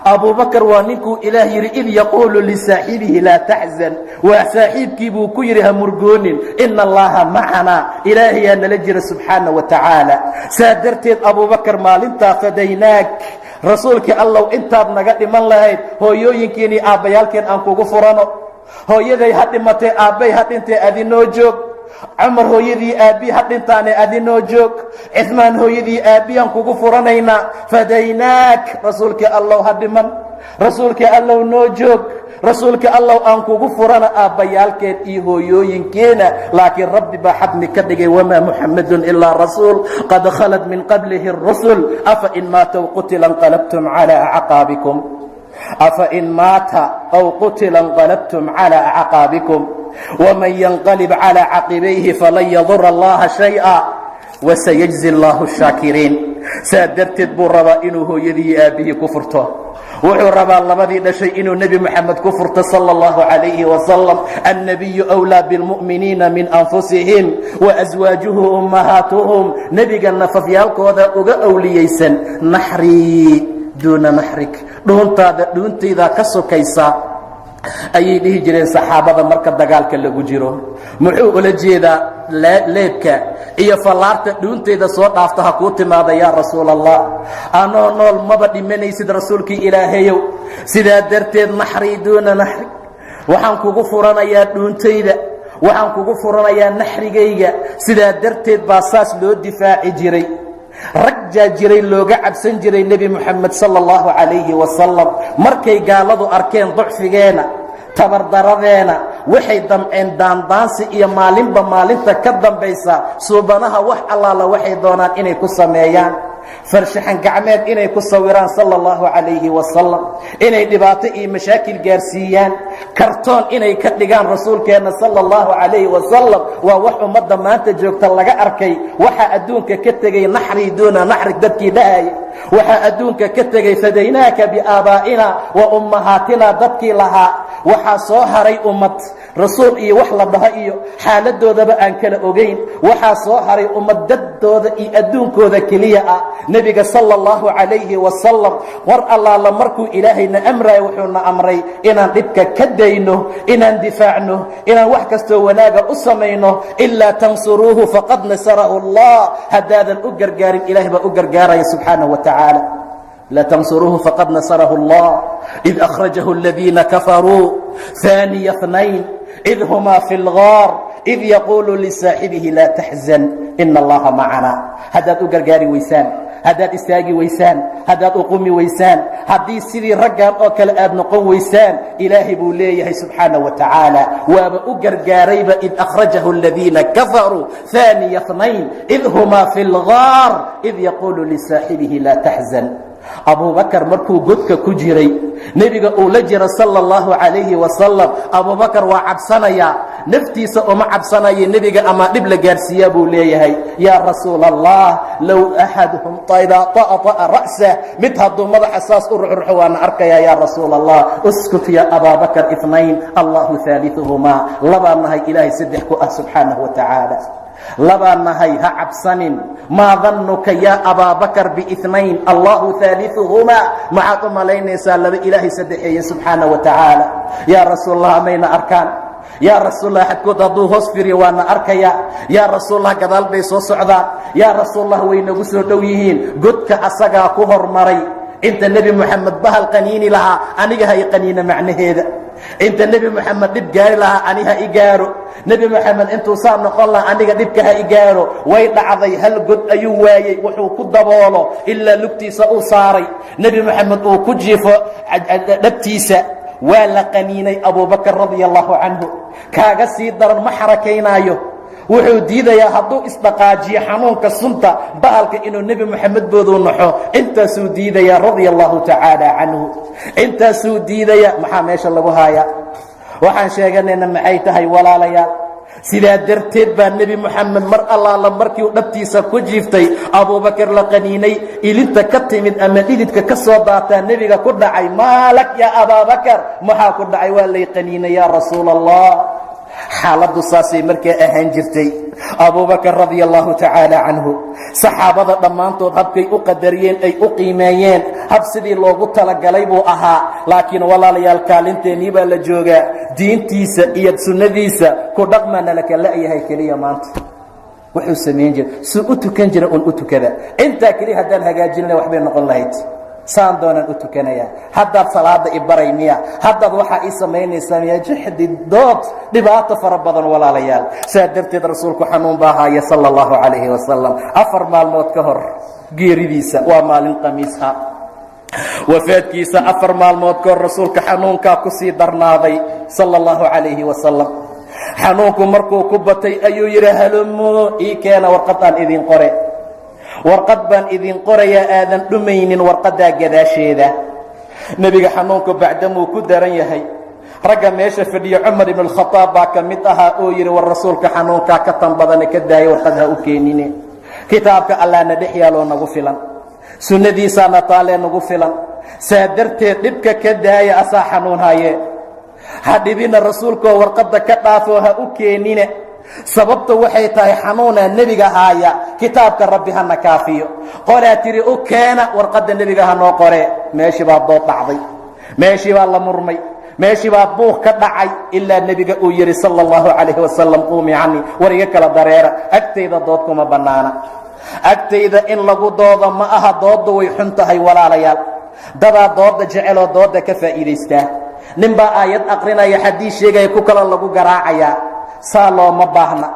abubakar waa ninkuu ilaah yidhi id yaquulu lisaaxibihi laa taxzan. waa saaxiibkii buu ku yidhi ha murgoonin, ina allaha macanaa, ilaahayaa nala jira subxaana wa tacaala. saa darteed abubakar maalintaa fadaynaag, rasuulkii allow intaad naga dhiman lahayd hooyooyinkiinii aabbayaalkeen aan kugu furano. hooyaday ha dhimatee aabbay ha dhintee adinoo joog. cumar hooyadii aabbii ha dhintaane adinoo joog. cismaan hooyadii aabbiyaan kugu furanaynaa. fadaynaak, rasuulkii allow ha dhiman, rasuulkii allow noo joog, rasuulkii allow aan kugu furana aabbayaalkeen iyo hooyooyinkeena. laakiin rabbi baa xadmi ka dhigay, wamaa muxamadun ilaa rasuul qad khalad min qablihi اrusul afa in maata qutila انqalabtum calىa acqaabikum afain maata aw qutila انqalabtum calىa acqaabikum ومن ينقلب على عقبيه فلن يضر الله شيئا وسيجزي الله الشاكرين. saa darteed buu rabaa inuu hooyadii aabihii ku furto. wuxuu rabaa labadii dhashay inuu nebi moxamed ku furto salى الlahu عalayhi wasalam. النabiyu أwlىa bاlmuؤminiina min أnfusihim وأswaajuhu ummahaatuhum. nebiga nafafyaalkooda uga awliyeysan. naxrii duuna naxrik, dhuuntaydaa ka sokaysa ayay dhihi jireen saxaabada marka dagaalka lagu jiro. muxuu ula jeedaa? leebka iyo fallaarta dhuuntayda soo dhaafta ha kuu timaada yaa rasuul allah. anoo nool maba dhimanaysid rasuulkii ilaahayow. sidaa darteed naxrii duuna naxrig, waxaan kugu furanayaa dhuuntayda, waxaan kugu furanayaa naxrigayga. sidaa darteed baa saas loo difaaci jiray. rag jaa jiray looga cabsan jiray nebi moxamed sala allahu calayhi wasalam. markay gaaladu arkeen ducfigeena, tabardaradeena, waxay damceen daandaansi iyo maalinba maalinta ka dambaysa suubanaha wax allaala waxay doonaan inay ku sameeyaan. farshaxan gacmeed inay ku sawiraan sala allahu calayhi wasalam, inay dhibaato iyo mashaakil gaarsiiyaan, kartoon inay ka dhigaan rasuulkeenna sala allahu calayhi wasalam. waa wax ummadda maanta joogta laga arkay. waxaa adduunka ka tegey naxrii duuna naxrig dadkii dhahayay. waxaa adduunka ka tegey fadaynaaka biaabaa'ina wa ummahaatina dadkii lahaa. waxaa soo haray ummad rasuul iyo wax la dhaho iyo xaaladoodaba aan kala ogayn. waxaa soo haray ummad daddooda iyo adduunkooda keliya ah. nebiga sala allahu calayhi wasalam war allaala markuu ilaahayna amraayo wuxuuna amray inaan dhibka ka dayno, inaan difaacno, inaan wax kastoo wanaaga u samayno. ilaa tansuruuhu faqad nasarahu allah. haddaadan u gargaarin ilaahay baa u gargaaraya subxaanaه wa tacaala. لا تنصروه فقد نصره الله إذ أخرجه الذين كفروا ثاني اثنين إذ هما في الغار إذ يقول لصاحبه لا تحزن إن الله معنا. هداد أقرقاري ويسان، هداد استاقي ويسان، هداد أقومي ويسان، هدي سيدي رقام أوكل آب نقوم ويسان. إلهي بوليه سبحانه وتعالى وابا أقرقاري إذ أخرجه الذين كفروا ثاني اثنين إذ هما في الغار إذ يقول لصاحبه لا تحزن. abubakar markuu godka ku jiray nebiga uu la jiro sala allahu calayhi wasalam, abubakar waa cabsanayaa. naftiisa uma cabsanayo nebiga ama dhib la gaarsiiyaa buu leeyahay. yaa rasuula allah low axaduhum طa'a ra'sah, mid hadduu madaxa saas u ruxruxo waana arkayaa. yaa rasuula allah uskut ya abaabakar inayn allahu haaliثuhumaa. labaa nahay ilaahay saddex ku ah subxaanahu wa tacaala. labaa nahay ha cabsanin. maa danuka yaa abaabakar biinayn allahu haaliثuhumaa. maxaad u malaynaysaa laba ilaahay saddexeeye subxaana wa tacaala. yaa rasuul allah mayna arkaan, yaa rasuulallah xadkood hadduu hoos firiyo waana arkaya yaa rasuulallah gadaal bay soo socdaan yaa rasuulallah way nagu soo dhow yihiin godka asagaa ku hormaray inta nebi moxamed bahal qaniini lahaa aniga ha i qaniina macnaheeda inta nebi moxamed dhib gaari lahaa ani ha i gaaro nebi moxamed intuu saa noqon lahaa aniga dhibka ha i gaaro way dhacday hal god ayuu waayey wuxuu ku daboolo ilaa lugtiisa uu saaray nebi moxamed uu ku jiifo dhabtiisa waa la qaniinay abubakar radia allahu canhu kaaga sii daran ma xarakaynaayo wuxuu diidayaa hadduu isdhaqaajiyo xanuunka sunta bahalka inuu nebi moxamed booduu naxo intaasuu diidayaa radia allahu tacaala canhu intaasuu diidaya maxaa meesha lagu haayaa waxaan sheeganayna maxay tahay walaalayaal sidaa darteed baa nebi moxamed mar allaala markii uu dhabtiisa ku jiiftay abubakar la qaniinay ilinta ka timid ama dhididka ka soo daataa nebiga ku dhacay maalak yaa abaabakar maxaa ku dhacay waa lay qaniinay yaa rasuula allah xaaladdu saasay markaa ahaan jirtay abubakar radia allahu tacaala canhu saxaabada dhammaantood habkay u qadariyeen ay u qiimeeyeen hab sidii loogu talagalay buu ahaa laakiin walaalayaal kaalinteennii baa la joogaa diintiisa iyo sunnadiisa ku dhaqmaana laka la'yahay keliya maanta wuxuu samayn jira suu u tukan jira un u tukada intaa keliya haddaan hagaajinna waxbay noqon lahayd saan doonaan u tukanayaa haddaad salaada i baray miya haddaad waxaa ii samaynaysaa miya jaxdi dood dhibaato fara badan walaalayaal saa darteed rasuulku xanuun baa haaya sala allahu calayhi wasalam 4 maalmood ka hor geeridiisa waa maalin khamiisa wafaadkiisa 4 maalmood ka hor rasuulka xanuunkaa ku sii darnaaday sala allahu calayhi wasalam xanuunku markuu ku batay ayuu yidhi halumo ii keena warqad aan idin qore warqad baan idin qorayaa aadan dhumaynin warqaddaa gadaasheeda nebiga xanuunku bacdamuu ku daran yahay ragga meesha fadhiya cumar ibn alkhadaab baa ka mid ahaa oo yidhi war rasuulka xanuunkaa ka tan badane ka daaya warqad ha u keenine kitaabka allaana dhex yaaloo nagu filan sunnadiisaana taalee nagu filan saa darteed dhibka ka daaya asaa xanuun haye ha dhibina rasuulkoo warqadda ka dhaafoo ha u keenine sababta waxay tahay xanuunaa nebiga haaya kitaabka rabbi hana kaafiyo qolaa tiri u keena warqadda nebiga hanoo qoree meeshii baa dood dhacday meeshii baa la murmay meeshii baa buuq ka dhacay ilaa nebiga uu yidhi sala allahu calayhi wasalam quumi cani war iga kala dareera agtayda dood kuma bannaana agtayda in lagu doodo ma aha doodda way xun tahay walaalayaal dadaa doodda jeceloo doodda ka faa'iidaystaa ninbaa aayad aqrinaya xadiis sheegaya ku kala lagu garaacayaa saa looma baahna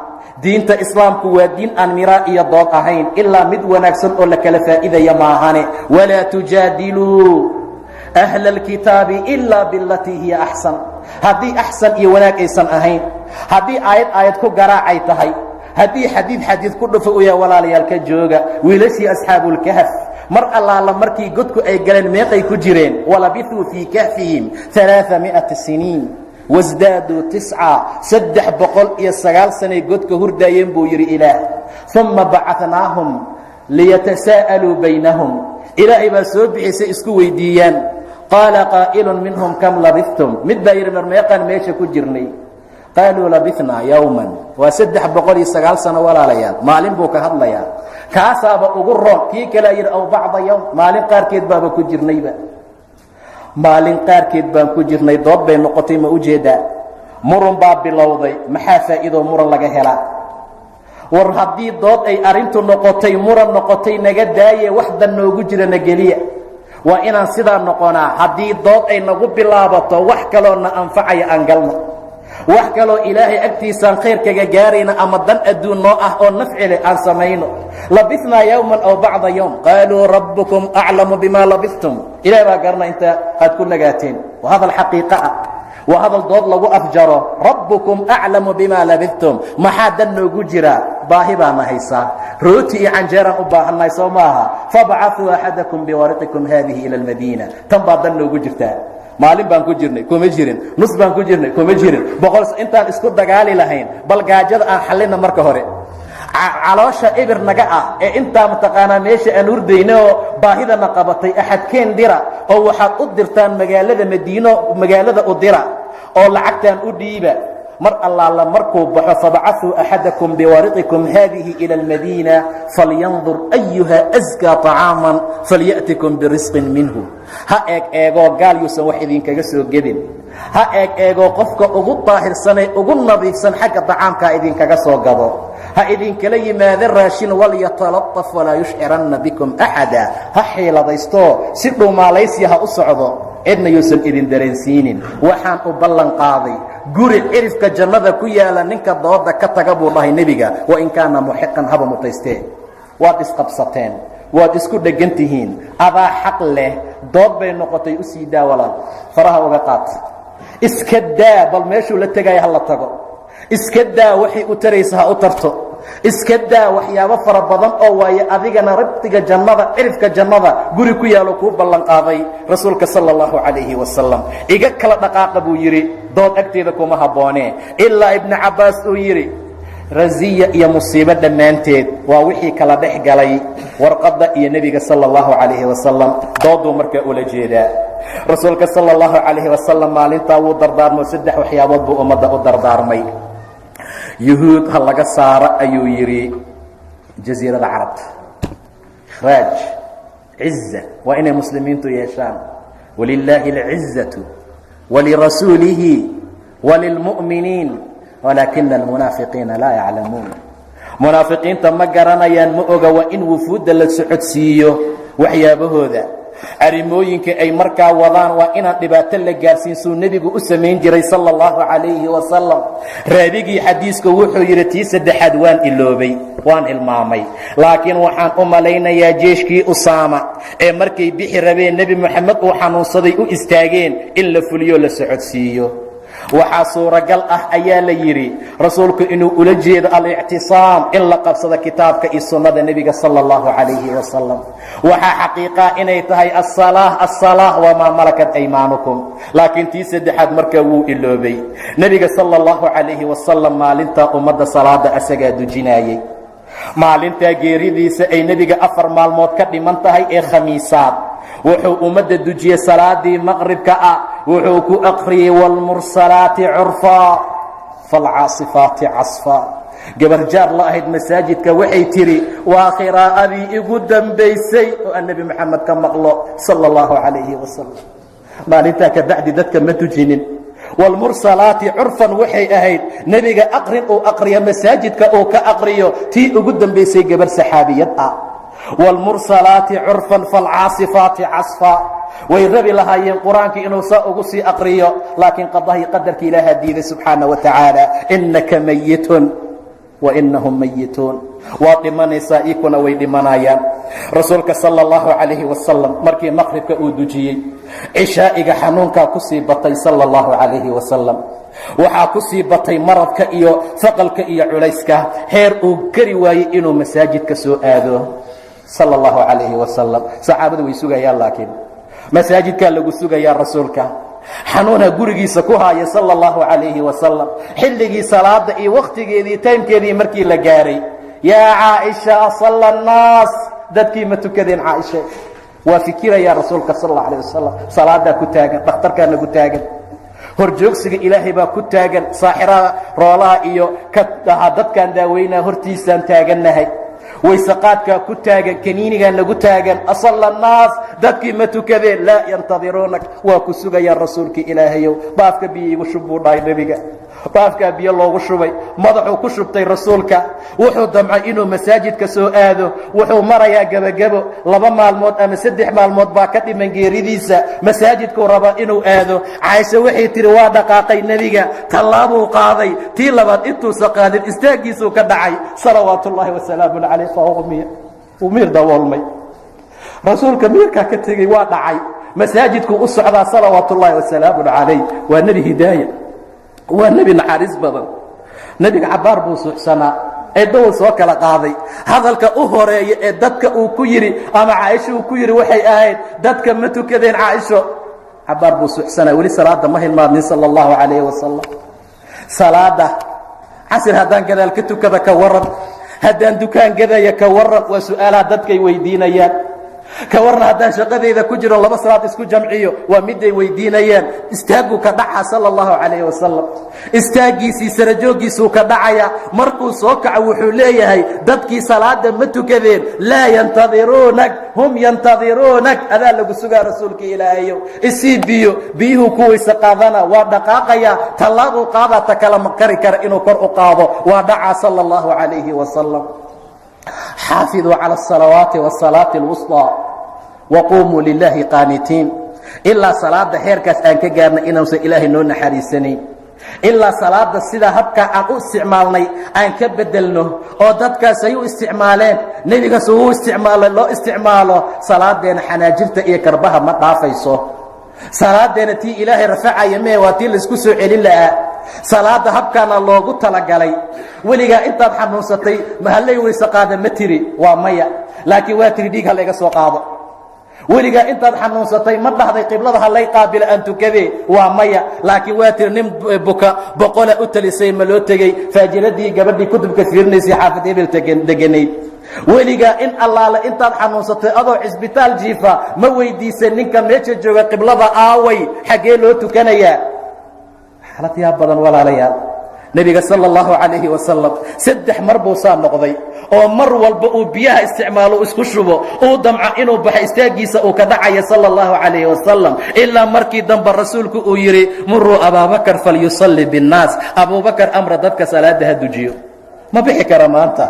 diinta islaamku waa diin aan miraa iyo dood ahayn ilaa mid wanaagsan oo la kala faa'iidaya maahane walaa tujaadiluu ahla alkitaabi ilaa bilatii hiya axsan haddii axsan iyo wanaag aysan ahayn haddii aayad ku garaacay tahay haddii xadiid ku dhufo u yahay walaalayaal ka jooga wiilashii asxaabulkahf mar allaala markii godku ay galeen meeqay ku jireen walabithuu fii kahfihim 300 siniin wasdaaduu 309 sanay godka hurdaayeen buu yidhi ilaah uma bacanaahum liyatasaa'aluu baynahum ilaahay baa soo bixisay isku weydiiyaan qaala qaa'ilun minhum kam labithtum mid baa yidhi mar meeqaan meesha ku jirnay qaaluu labithnaa yowman waa 309 sano walaalayaal maalin buu ka hadlayaa kaasaaba ugu roon kii kalea yidhi aw bacda yowm maalin qaarkeed baaba ku jirnayba maalin qaarkeed baan ku jirnay dood bay noqotay ma ujeedaa murun baa bilowday maxaa faa'iidoo muran laga helaa war haddii dood ay arrintu noqotay muran noqotay naga daaye wax dan noogu jirana geliya waa inaan sidaa noqonaa haddii dood ay nagu bilaabato wax kaloo na anfacaya aan galno wax kaloo ilaahay agtiisaan khayr kaga gaarayna ama dan adduun noo ah oo nafci leh aan samayno labithnaa yowman aw bacda yowm qaaluu rabbukum aclamu bima labithtum ilahay baa garana inta aad ku nagaateen waa hadal xaqiiqa ah waa hadal dood lagu afjaro rabbukum aclamu bima labithtum maxaa dan noogu jira baahi baana haysaa rooti iyo canjeeraan u baahannahay soo maaha fabcahuu axadakum biwariqikum haadihi ila almadiina tan baa dan noogu jirtaa maalin baan ku jirnay kuma jirin nus baan ku jirnay kuma jirin boqol intaan isku dagaali lahayn bal gaajada aan xallina marka hore caloosha ibir naga ah ee intaa mataqaanaa meesha aan hurdayna oo baahidana qabatay axadkeen dira oo waxaad u dirtaan magaalada madiino magaalada u dira oo lacagtaan u dhiiba mar allaala markuu baxo fabcahuu axadakum biwariqikum haadihi ila almadiina falyandur ayuha askaa طacaaman falya'tikum birisqin minhu ha eegoo gaal yuusan wax idinkaga soo gedin, ha eegoo qofka ugu daahirsanee ugu nadiifsan xagga dacaamkaa idinkaga soo gado, ha idinkala yimaado raashin walyatalaطaf walaa yushciranna bikum axada, ha xiiladaysto si dhuumaalaysiya ha u socdo, cidna yuusan idin dareensiinin. waxaan u ballan qaaday guri cirifka jannada ku yaala ninka dooda ka taga buu dhahay nebiga, wain kaana muxiqan haba mutaystee. waad isqabsateen, waad isku dheggan tihiin, adaa xaq leh, dood bay noqotay, u sii daa walaal, faraha uga qaad, iska daa, bal meeshuu la tegaya ha la tago, iska daa waxay u taraysa ha u tarto, iska daa waxyaabo fara badan oo waaye adigana rabtiga jannada cirifka jannada guri ku yaalo kuu ballan qaaday rasuulka sala allahu calayhi wasalam. iga kala dhaqaaqa buu yidhi, dood agteeda kuma habboonee, ilaa ibnu cabbaas uu yidhi raziya iyo musiibo dhammaanteed waa wixii kala dhex galay warqadda iyo nebiga sala allahu calayhi wasalam. dooduu markaa ula jeedaa rasuulka sala allahu calayhi wasalam. maalintaa wuu dardaarmo 3 waxyaabood buu ummadda u dardaarmay. yuhuud ha laga saaro ayuu yidhi jasiirada carabta, ikhraaj ciza waa inay muslimiintu yeeshaan, walilaahi alcizatu walirasuulihi walilmu'miniin walaakina almunaafiqiina laa yaclamuun. munaafiqiinta ma garanayaan, ma oga. waa in wufuudda la socodsiiyo waxyaabahooda, arrimooyinka ay markaa wadaan waa inaan dhibaato la gaarsiin suu nebigu u samayn jiray sala allahu calayhi wasalam. raabigii xadiiska wuxuu yidhi tii 3aad waan iloobay, waan hilmaamay, laakiin waxaan u malaynayaa jeeshkii usaama ee markay bixi rabeen nebi moxamed uu xanuunsaday u istaageen in la fuliyo la socodsiiyo. waxaa suuragal ah ayaa la yidhi rasuulku inuu ula jeedo alictisaam, in la qabsado kitaabka iyo sunnada nebiga sala allahu calayhi wasalam. waxaa xaqiiqaa inay tahay asalaah wamaa malakat aymaanukum, laakiin tii 3aad markaa wuu iloobay. nebiga sala allahu calayhi wasalam maalintaa ummadda salaada asagaa dujinaayey. maalintaa geeridiisa ay nebiga 4 maalmood ka dhiman tahay ee khamiisaad, wuxuu ummadda dujiyey salaadii maqribka ah, wuxuu ku aqriyey wاlmursalaati curfaa falcaasifaati casfaa. gabar jaar la ahayd masaajidka waxay tidhi waa khiraa'adii igu dambaysay oo aan nebi moxamed ka maqlo sala اllahu calayhi wasalam. maalintaa ka bacdi dadka ma tujinin. wاlmursalaati curfan waxay ahayd nebiga aqrin uu aqriyo masaajidka uu ka aqriyo tii ugu dambaysay gabar saxaabiyad ah. wاlmursalaati curfan falcaasifaati casfaa. way rabi lahaayeen qur-aankii inuu saa ugu sii aqriyo, laakiin qadahii qadarka ilaaha diiday subxaana wa tacaala. inaka mayitun wainahum mayituun. waad dhimanaysaa, ikuna way dhimanayaan. rasuulka sala allahu calayhi wasalam markii maqribka uu dujiyey, cishaa'iga xanuunkaa ku sii batay sala allahu calayhi wasalam. waxaa ku sii batay maradka iyo faqalka iyo culayska, heer uu kari waayey inuu masaajidka soo aado sala allahu calayhi wasalam. saxaabadu way sugayaan, laakiin masaajidkaa lagu sugayaa rasuulka. xanuunha gurigiisa ku haaya sala allahu calayhi wasalam. xilligii salaada iyo wakhtigeedii taymkeedii markii la gaaray, yaa caaisha asalla annaas, dadkii ma tukadeen caaisha? waa fikirayaa rasuulka sal allahu alayh wasalam. salaadaa ku taagan, dhakhtarkaana ku taagan, horjoogsiga ilaahay baa ku taagan, saaxirada roolaha iyo ka dhaha dadkaan daaweynaa hortiisaan taagannahay, waysaqaadkaa ku taagan, kaniinigaa nagu taagan. asalla annaas, dadkii ma tukadeen? laa yantadiruunak, waa ku sugayaan rasuulkii ilaahayow. baafka biyo igu shub buu dhahay nebiga. baafkaa biyo loogu shubay, madaxuu ku shubtay rasuulka. wuxuu damcay inuu masaajidka soo aado, wuxuu marayaa gebagebo, 2 maalmood ama 3 maalmood baa ka dhiman geeridiisa. masaajidkuu rabaa inuu aado. caaisha waxay tihi waa dhaqaaqay nebiga, tallaabuu qaaday, tii labaad intuusa qaadin istaaggiisuu ka dhacay salawaatu ullaahi wasalaamu calayh. uu miir daboolmay, rasuulka miirkaa ka tegey, waa dhacay. masaajidkuu u socdaa salawaatu ullaahi wasalaamu calayh. waa nebi hidaaya, waa nebi naxariis badan. nebiga cabbaar buu suuxsanaa, eeddawuu soo kala qaaday. hadalka u horeeya ee dadka uu ku yidhi ama caaisho uu ku yidhi waxay ahayd dadka ma tukadeen caaisho? cabbaar buu suuxsanaa, weli salaada ma hilmaadnin sala allahu calayhi wasalam. salaada casir haddaan gadaal ka tukada ka waran, haddaan dukaan gadaya ka waran, waa su'aalaha dadkay weydiinayaan. ka warna haddaan shaqadeyda ku jiro laba salaad isku jamciyo waa miday weydiinayaan. Istaagu ka dhaca sallallahu alayhi wasallam, istaagiisii sarajoogiisuu ka dhacaya. Markuu soo kaco wuxuu leeyahay dadkii salaada ma tukadeen, laa yantadiruunak hum yantadiruunak, adaa lagu sugaa rasuulka ilaahayow. Isii biyuhu kuwaysa qaadana waa dhaqaaqaya, tallaabuu qaadaa ta kala makari kara inuu kor u qaado waa dhacaa sallallahu alayhi wasallam. xaafiduu cala asalawaati wasalaati alwusطaa waquumuu lilaahi qaanitiin. ilaa salaada heerkaas aan ka gaarnay inuusan ilaahay noo naxariisanayn, ilaa salaada sidaa habkaa aan u isticmaalnay aan ka bedelno oo dadkaas ay u isticmaaleen, nebigaas uu isticmaalay loo isticmaalo. salaadeena xanaajirta iyo karbaha ma dhaafayso. salaadeena tii ilaahay rafacaya mee waa tii laisku soo celin lahaa. salaada habkaana loogu talagalay. weligaa intaad xanuunsatay mahallay weyse qaada ma tiri? waa maya. laakiin waa tiri dhiig ha layga soo qaado. weligaa intaad xanuunsatay ma dhahday qiblada ha lay qaabilo aan tukadee? waa maya. laakiin waa tiri nin buka boqola u talisay ma loo tegey? faajiradii gabadhii kutubka fiirinaysay xaafid hebel deganayd. weligaa in allaale intaad xanuunsatay adoo cisbitaal jiifa ma weydiisay ninka meesha jooga qiblada aaway xaggee loo tukanayaa? xaalad yaa badan walaalayaal. nebiga sala allahu calayhi wasalam 3 mar buu saa noqday oo mar walba uu biyaha isticmaalo isku shubo uu damco inuu baxo istaagiisa uu ka dhacaya sala allahu calayhi wasalam. ilaa markii dambe rasuulku uu yidhi muruu abaabakar falyusalli binnaas, abuubakar amra dadka salaada ha dujiyo. ma bixi kara maanta,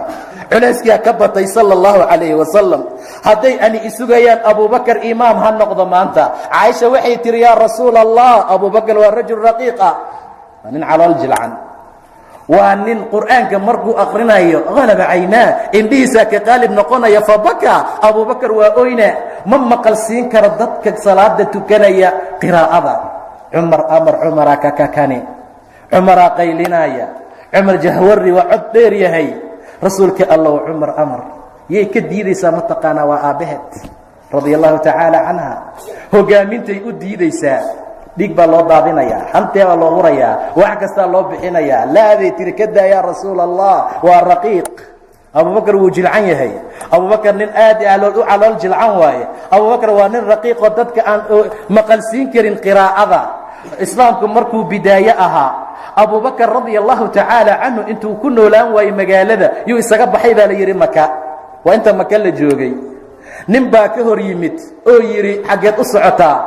culayskaa ka batay sala allahu calayhi wasalam. hadday ani isugayaan abuubakar imaam ha noqdo maanta. caaisha waxay tihi yaa rasuula allah, abuubakar waa rajul raqiiqa, waa nin calool jilcan, waa nin qur'aanka markuu akrinayo halaba caynaa, indhihiisaa ka qaalib noqonaya. fabaka abuubakar waa oyna, ma maqal siin karo dadka salaada tukanaya qiraa'ada. cumaraa kakakani, cumaraa qaylinaya. cumar jahwari waa cod dheer yahay. rasuulka allow cumar amar yay ka diidaysaa mataqaanaa? waa aabbaheed radia allahu tacaala canha. hogaamintay u diidaysaa. dhiig baa loo daadinayaa, hantee baa loo hurayaa, wax kastaa loo bixinayaa. laaday tiri ka daa yaa rasuula allah, waa raqiiq. abubakar wuu jilcan yahay. abubakar nin aad u calool jilcan waaye. abubakar waa nin raqiiqoo dadka aan maqalsiin karin qiraa'ada. islaamku markuu bidaaye ahaa, abubakar radia allahu tacaala canhu intuu ku noolaan waayey magaalada yuu isaga baxay baa la yidhi maka. waa inta maka la joogay. nin baa ka hor yimid oo yidhi xaggeed u socotaa?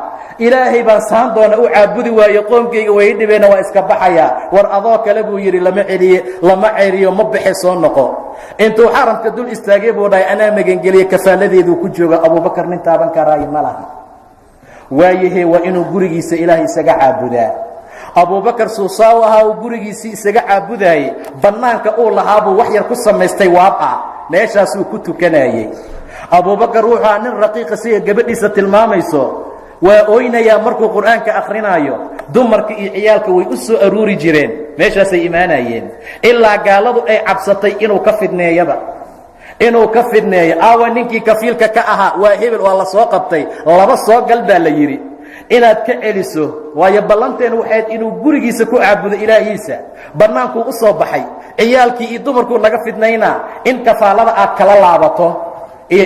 ilaahay baan saan doona u caabudi waayo, qoomkayga way dhibeen, waa iska baxayaa. war adoo kale buu yidhi lama ceriyo ma baxe, soo noqo. intuu xaramka dul istaagay buu dhahay anaa magangeliye, kafaaladeeduu ku jooga. abubakar nin taaban karaayo ma laha. waayahe waa inuu gurigiisa ilaahay isaga caabudaa. abubakar suusaaw ahaa uu gurigiisii isaga caabudaayey. bannaanka uu lahaabuu wax yar ku samaystay waab-a, meeshaasuu ku tukanayey. abubakar wuxuu ahaa nin raqiiqa siga gabadhiisa tilmaamayso. waa oynayaa markuu qur'aanka akrinaayo. dumarka iyo ciyaalka way u soo aruuri jireen, meeshaasay imaanayeen. ilaa gaaladu ay cabsatay inuu ka fidneeyaba, aawa ninkii kafiilka ka ahaa waa hebel, waa la soo qabtay. laba soo gal baa la yidhi inaad ka celiso, waayo ballanteen waxayd inuu gurigiisa ku caabudo ilaahiisa. bannaankuu u soo baxay. ciyaalkii iyo dumarkuu naga fidnaynaa, in kafaalada aad kala laabato iyo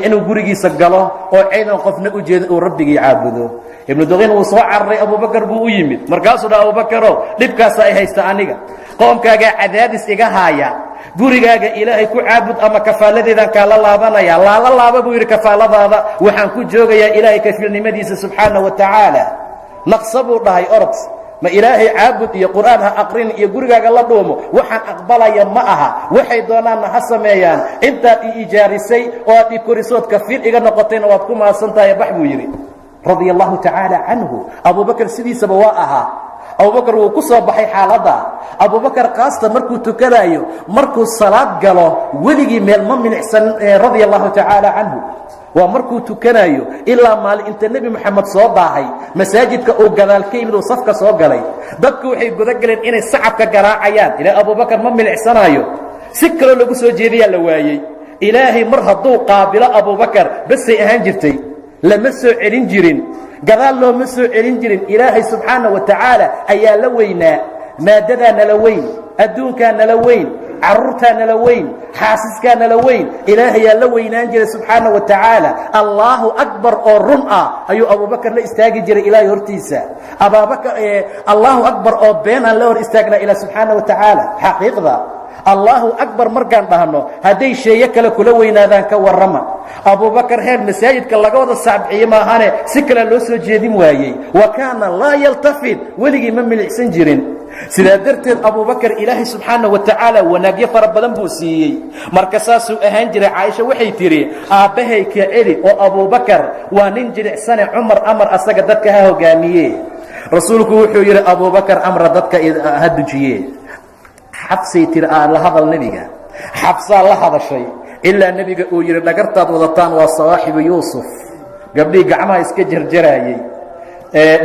inuu gurigiisa galo oo ciidan qofna u jeeda uu rabbigii caabudo. ibnu duqin wuu soo cararay, abubakar buu u yimid. markaasuu dha abubakarow dhibkaasa ay haysta aniga, qoomkaagaa cadaadis iga haaya, gurigaaga ilaahay ku caabud ama kafaaladeedaan kaala laabanaya. laala laaba buu yidhi kafaaladaada, waxaan ku joogayaa ilaahay kafiilnimadiisa subxaana wa tacaala. naqsa buu dhahay orod, ma ilaahay caabud iyo qur'aan ha aqrin iyo gurigaaga la dhuumo, waxaan aqbalaya ma aha. waxay doonaanna ha sameeyaan. intaad i ijaarisay oo aad i korisood kafiil iga noqotayna waad ku mahadsan tahay, bax buu yidhi radia allahu tacaala canhu. abubakar sidiisaba waa ahaa. abubakar wuu ku soo baxay xaaladda. abubakar kaasta markuu tukanayo, markuu salaad galo weligii meel ma minicsan radia allahu tacaala canhu. waa markuu tukanayo ilaa maalin inta nebi moxamed soo daahay, masaajidka uu gadaal ka yimid uu safka soo galay. dadku waxay gudogeleen inay sacabka garaacayaan. ilaa abubakar ma milicsanayo, si kaloo lagu soo jeediyaa la waayey. ilaahay mar hadduu qaabilo abubakar basay ahaan jirtay, lama soo celin jirin, gadaal looma soo celin jirin. ilaahay subxaana wa tacaala ayaa la weynaa. maadadaa nala weyn, adduunkaa nala weyn, carruurtaa nala weyn, xaasiskaa nala weyn, ilaahayaa la weynaan jiray subxaana wa tacaala. allaahu akbar oo run ah ayuu abubakar la istaagi jiray ilaahay hortiisa. allaahu akbar oo been aan la hor istaagnaa ilaah subxaana wa tacaala. xaqiiqda allaahu akbar markaan dhahno hadday sheeye kale kula weynaadaan ka warrama. abubakar heer masaajidka laga wada saabciye maahane si kale loo soo jeedin waayey. wa kaana laa yaltafid, weligii ma milicsan jirin. sidaa darteed abubakar ilaahay subxaana wa tacaala wanaagyo fara badan buu siiyey. marka saasuu ahaan jiray. caaisha waxay tidhi aabbahay ka celi oo abubakar waa nin jilicsane, cumar amar asaga dadka ha hogaamiye. rasuulku wuxuu yidhi abubakar amra dadka ha dujiye. xabsay tiri la hadal nebiga. xabsaa la hadashay ilaa nebiga uu yidhi dhagartaad wadataan waa sawaaxibu yuusuf, gabdhihii gacmaha iska jarjaraayey,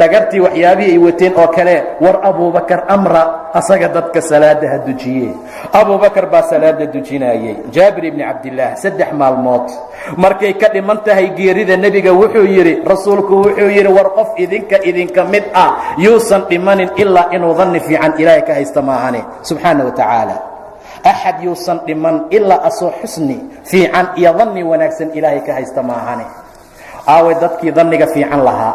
dhagartii waxyaabihii ay wateen oo kale. war abubakar amra asaga dadka salaada ha dujiye. abubakar baa salaada dujinaayey. jaabir ibni cabdillaah 3 maalmood markay ka dhiman tahay geerida nebiga wuxuu yidhi, rasuulku wuxuu yidhi war qof idinka mid ah yuusan dhimanin ilaa inuu danni fiican ilaahay ka haysta maahane subxaana wa tacaala. axad yuusan dhiman ilaa asoo xusni fiican iyo danni wanaagsan ilaahay ka haysta maahane. aaway dadkii danniga fiican lahaa,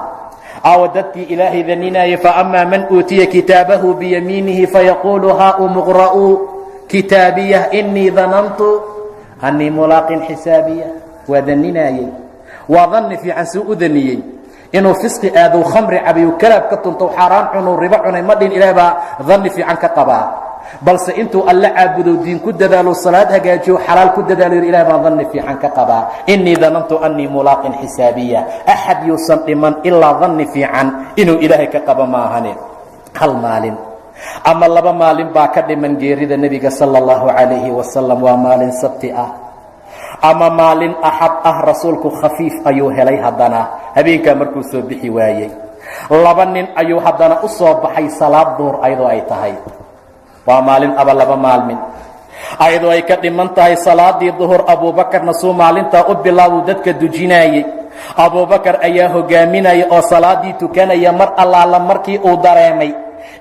aawa dadkii ilaahay daninayay. faأmaa man uutiya kitaabahu biyamiinihi fayaquulu haaumu qra'uu kitaabiyah inii danantu annii mulaaqin xisaabiya. waa daninayey, waa danni fiican. suu u daniyey inuu fisqi aadow, khamri cabiyu, kalaab ka tuntow, xaaraan cunuu, ribo cunay ma dhin. ilaah baa danni fiican ka qabaa. balse intuu alla caabudow, diin ku dadaalo, salaad hagaajiyo, xalaal ku dadaalo, ilaah baan danni fiican ka qabaa. inii danantu annii mulaaqin xisaabiya. axad yuusan dhiman ilaa danni fiican inuu ilaahay ka qabo maahane. hal maalin ama 2 maalin baa ka dhiman geerida nebiga sala allahu calayhi wasalam. waa maalin sabti ah ama maalin axad ah. rasuulku khafiif ayuu helay. haddana habeenkaa markuu soo bixi waayey, 2 nin ayuu haddana u soo baxay salaad duhur ayadoo ay tahay. waa maalin aba 2 maalmin ayadoo ay ka dhiman tahay salaadii duhur. abuubakarna suu maalintaa u bilaabuu dadka dujinaayey. abubakar ayaa hogaaminaya oo salaadii tukanaya. mar allaala markii uu dareemay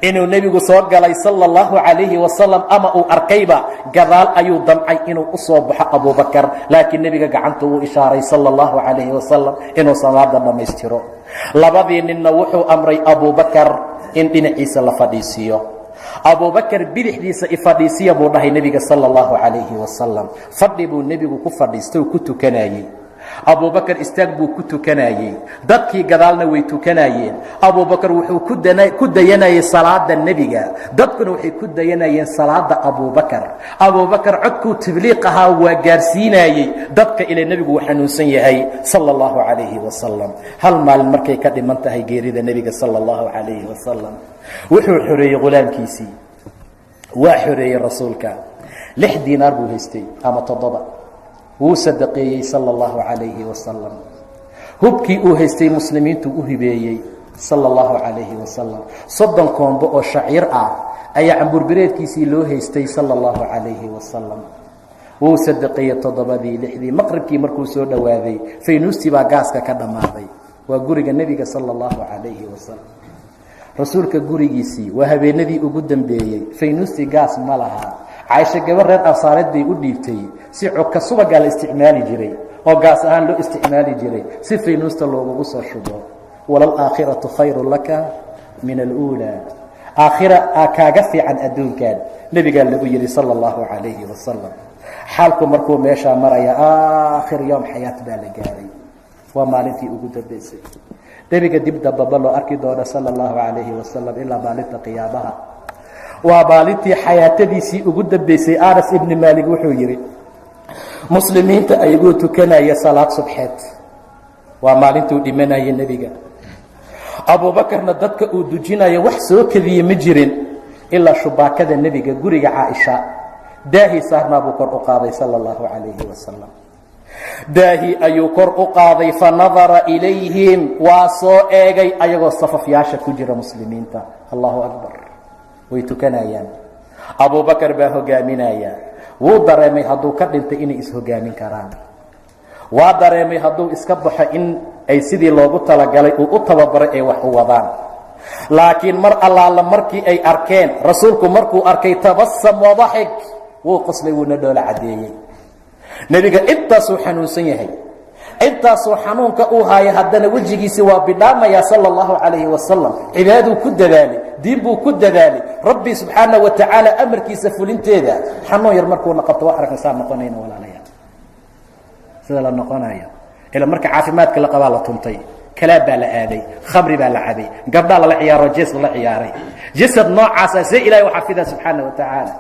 inuu nebigu soo galay sala allahu calayhi wasalam ama uu arkayba, gadaal ayuu damcay inuu u soo baxo abubakar. laakiin nebiga gacanta uu ishaaray sala allahu calayhi wasalam inuu salaada dhammaystiro. 2dii ninna wuxuu amray abubakar in dhinaciisa la fadhiisiiyo. abubakar bidixdiisa ifadhiisiya buu dhahay nebiga sala allahu calayhi wasalam. fadhi buu nebigu ku fadhiistay oo ku tukanayey. abubakar istaag buu ku tukanayey. dadkii gadaalna way tukanayeen. abubakar wuxuu ku dayanayay salaada nebiga, dadkuna waxay ku dayanayeen salaada abubakar. abubakar codkuu tabliiq ahaa waa gaarsiinayey dadka ilaa nebigu uu xanuunsan yahay sala allahu calayhi wasalam. hal maalin markay ka dhiman tahay geerida nebiga sala allahu calayhi wasalam, wuxuu xoreeyey ghulaamkiisii. waa xoreeyey rasuulka. 6 diinaar buu haystay ama 7. wuu sadaqeeyey sala allahu calayhi wasalam. hubkii uu haystay muslimiintu u hibeeyey sala allahu calayhi wasalam. 30 koombo oo shaciir ah ayaa camburbireedkiisii loo haystay sala allahu calayhi wasalam. wuu sadaqeeyey 7dii 6dii. maqribkii markuu soo dhowaaday, faynuustii baa gaaska ka dhammaaday. waa guriga nebiga sala allahu calayhi wasalam. rasuulka gurigiisii waa habeenadii ugu dambeeyey. faynuustii gaas ma laha. caaisha gabar reer ansaareed bay u dhiibtay. si codka subagaa la isticmaali jiray oo gaas ahaan loo isticmaali jiray si faynuusta loogugu soo shubo. walalaakhiratu khayru laka min aluulaa. aakhira kaaga fiican adduunkan, nebigaa lagu yidhi sala allahu calayhi wasalam. xaalku markuu meeshaa maraya, aakhir yowm xayaat baa la gaaray. waa maalintii ugu dambaysay. nebiga dib dambaba loo arki doona sala allahu calayhi wasalam ilaa maalinta qiyaamaha. waa maalintii xayaatadiisii ugu dambaysay. anas ibni maalik wuxuu yidhi, muslimiinta ayagoo tukanaya salaad subxeed, waa maalintuu dhimanaya nebiga. abuubakarna dadka uu dujinayo wax soo kediye ma jirin ilaa shubaakada nebiga guriga caaisha. daahii saarnaa buu kor u qaaday sala allahu calayhi wasalam. daahii ayuu kor u qaaday. fanadara ilayhim, waa soo eegay ayagoo safafyaasha ku jira muslimiinta. allahu akbar. way tukanayaan. abubakar baa hogaaminaya. wuu dareemay hadduu ka dhintay inay ishogaamin karaan. waa dareemay hadduu iska baxo in ay sidii loogu talagalay uu u tababaray ay wax u wadaan. laakiin mar allaala markii ay arkeen, rasuulku markuu arkay, tabasam wadaxik, wuu qoslay wuuna dhoola cadeeyey nebiga intaasuu xanuunsan yahay intaasoo xanuunka uu haayo haddana wejigiisii waa bidhaamayaa sala allahu calayhi wasalam cibaaduu ku dadaalay diin buu ku dadaalay rabbi subxaana wa tacaala amarkiisa fulinteeda xanuun yar markuuna qabto waa aragna saa noqonayna walaalayaal sida la noqonayo ila marka caafimaadka la qabaa la tuntay kalaab baa la aaday khamri baa la cabay gabdhaa lala ciyaaro jees lala ciyaaray jasad noocaasa see ilahay u xafidaa subxaana wa tacaala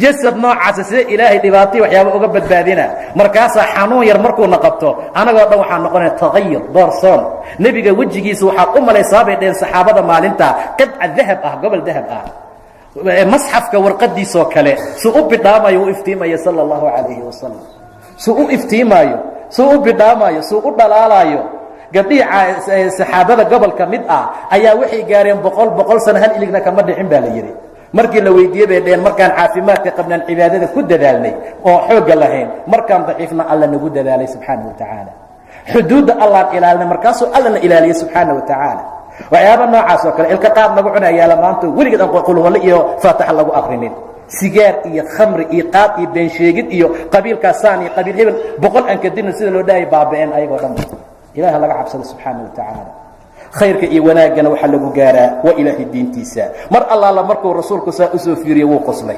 jasad noocaasa see ilaahay dhibaatay waxyaaba uga badbaadina markaasaa xanuun yar markuuna qabto anagoo dhan waxaa noqonaya tagayur doorsoon nebiga wejigiisa waxaad u malaysaa bay dheheen saxaabada maalintaa qidca dahab ah gobol dahab ah masxafka warqadiisoo kale suu u bidhaamayo u iftiimayo sala allahu calayhi wasalam suu u iftiimaayo suu u bidhaamaayo suu u dhalaalaayo gabdhihii saxaabada gobolka mid ah ayaa waxay gaareen boqol sano hal iligna kama dhicin baa la yidhi markii la weydiiyey bay dheheen markaan caafimaadka qabnaan cibaadada ku dadaalnay oo xoogga lahayn markaan daciifna alla nagu dadaalay subxaana wa tacaala xuduudda allaan ilaalinay markaasuu allana ilaaliyey subxaana wa tacaala waxyaaba noocaas oo kale ilka qaad lagu cunayaala maanta weligeed aan qulwalle iyo faataxa lagu akrinin sigaar iyo khamri iyo qaad iyo beensheegid iyo qabiilkaasaan iyo qabiil hebel boqol aan kadibna sida loo dhahay baaba'een ayagoo dhan ilaah laga cabsado subxaana wa tacaala khayrka iyo wanaaggana waxaa lagu gaaraa waa ilaahay diintiisa mar allaala markuu rasuulku saa usoo fiiriyey wuu qoslay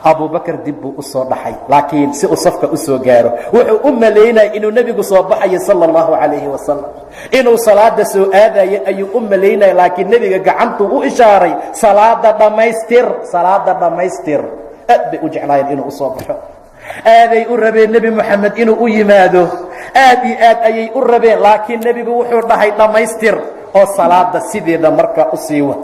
abubakar dib buu u soo dhaxay laakiin si uu safka u soo gaaro wuxuu u malaynaya inuu nebigu soo baxayo sala allahu calayhi wasalam inuu salaada soo aadayo ayuu u malaynaya laakiin nebiga gacantuu u ishaaray salaada dhammaystir aad bay u jeclaayeen inuu usoo baxo aaday u rabeen nebi moxamed inuu u yimaado aad iyo aad ayay u rabeen laakiin nebigu wuxuu dhahay dhammaystir oo salaada sideeda markaa u sii wad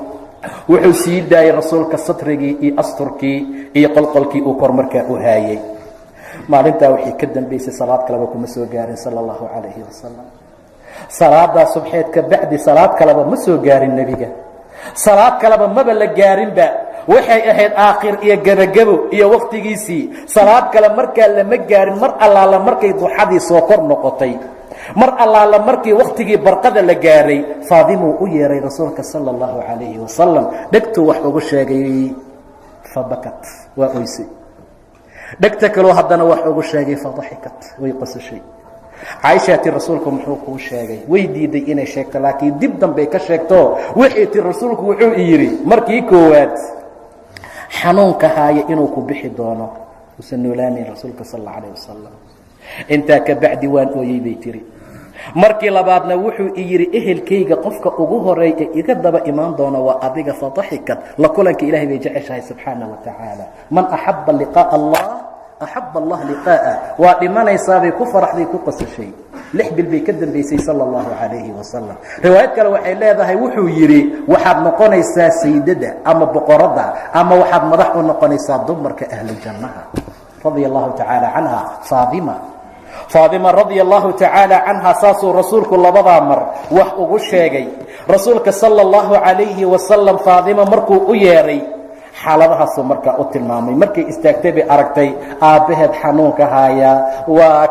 wuxuu sii daayey rasuulka satrigii iyo asturkii iyo qolqolkii uu kor markaa u haayey maalintaa wixii ka dambaysay salaad kaleba kuma soo gaarin sala allahu calayhi wasalam salaadaa subxeed ka bacdi salaad kaleba ma soo gaarin nebiga salaad kaleba maba la gaarinba waxay ahayd aakhir iyo gebagebo iyo wakhtigiisii salaad kale markaa lama gaarin mar allaala markay duxadii soo kor noqotay mar allaala markii wakhtigii barqada la gaaray faadimuu u yeeray rasuulka sala allahu calayhi wasalam dhegtuu wax ugu sheegay fabakat waa oysay dhegta kaloo haddana wax ugu sheegay fadaxikat way qosashay caaishaa ti rasuulku muxuu kuu sheegay way diiday inay sheegto laakiin dib dambey ka sheegto waxay ti rasuulku wuxuu yidhi markii koowaad xanuunka haaya inuu ku bixi doono uusan noolaanayn rasuulka sal alla alayh wasalam intaa ka bacdi waan ooyey bay tiri markii labaadna wuxuu yidhi ehelkayga qofka ugu horeey ee iga daba imaan doona waa adiga fadaxikat la kulanka ilahay bay jeceshahay subxaana wa tacaala man axaba liqaa'a allah axab allah liqaa'a waa dhimanaysaabay ku faraxday ku qasashay 6 bil bay ka dambaysay sala allahu calayhi wasalam riwaayad kale waxay leedahay wuxuu yidhi waxaad noqonaysaa saydada ama boqoradda ama waxaad madax u noqonaysaa dumarka ahlujannaha radia allahu tacaala canha faadima radia allahu tacaala canha saasuu rasuulku labadaa mar wax ugu sheegay rasuulka sala allahu calayhi wasalam faadima markuu u yeedhay xaaladahaasuu markaa u tilmaamay markay istaagtay bay aragtay aabbaheed xanuunka haaya waa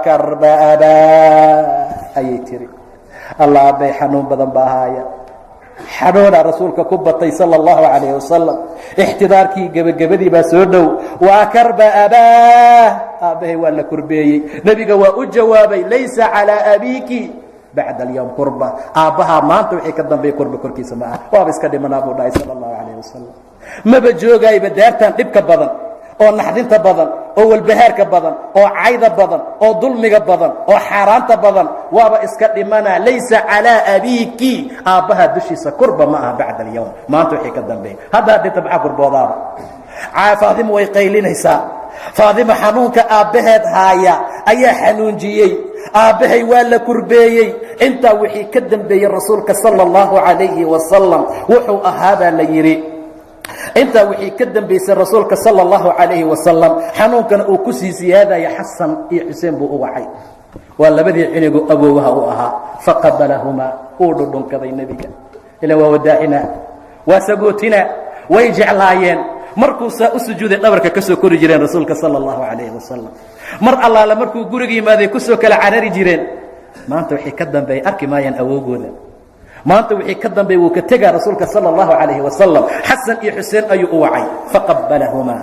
karbaabaa ayay tiri alla aabbay xanuun badan baa haaya xanuunaa rasuulka ku batay sala allahu calayhi wasalam ixtidaarkii gebagabadii baa soo dhow waa karbaabaa aabbahay waa la kurbeeyey nebiga waa u jawaabay laysa calaa abiiki bacda alyowm kurba aabbahaa maanta wixii ka dambeeya kurba korkiisa ma ah waaba iska dhimanaa buu dhahay sala allahu calayhi wasalam maba joogayba daartan dhibka badan oo naxdinta badan oo walbahaarka badan oo cayda badan oo dulmiga badan oo xaaraanta badan waaba iska dhimanaa laysa calaa abiiki aabbaha dushiisa kurba ma aha bacda alyowm maanta wixii ka dambeeya haddaa dhinta maxaa kurboodaaba faadima way qaylinaysaa faadima xanuunka aabbaheed haaya ayaa xanuunjiyey aabbahay waa la kurbeeyey intaa wixii ka dambeeyey rasuulka sala allahu calayhi wasalam wuxuu ahaabaa la yidhi intaa wixii ka dambaysay rasuulka sala allahu calayhi wasalam xanuunkana uu ku sii siyaadaya xasan iyo xuseen buu u wacay waa labadii cinigu awoowaha u ahaa faqabalahumaa uu dhudhunkaday nebiga ila waa wadaacina waa sagootina way jeclaayeen markuu saa u sujuuday dhabarka ka soo kori jireen rasuulka sala allahu calayhi wasalam mar allaala markuu guriga yimaaday ku soo kala carari jireen maanta wixii ka dambeeyay arki maayaan awoogooda maanta wixii ka dambeey wuu ka tegaa rasuulka sala allahu calayhi wasalam xasan iyo xuseen ayuu u wacay faqabalahumaa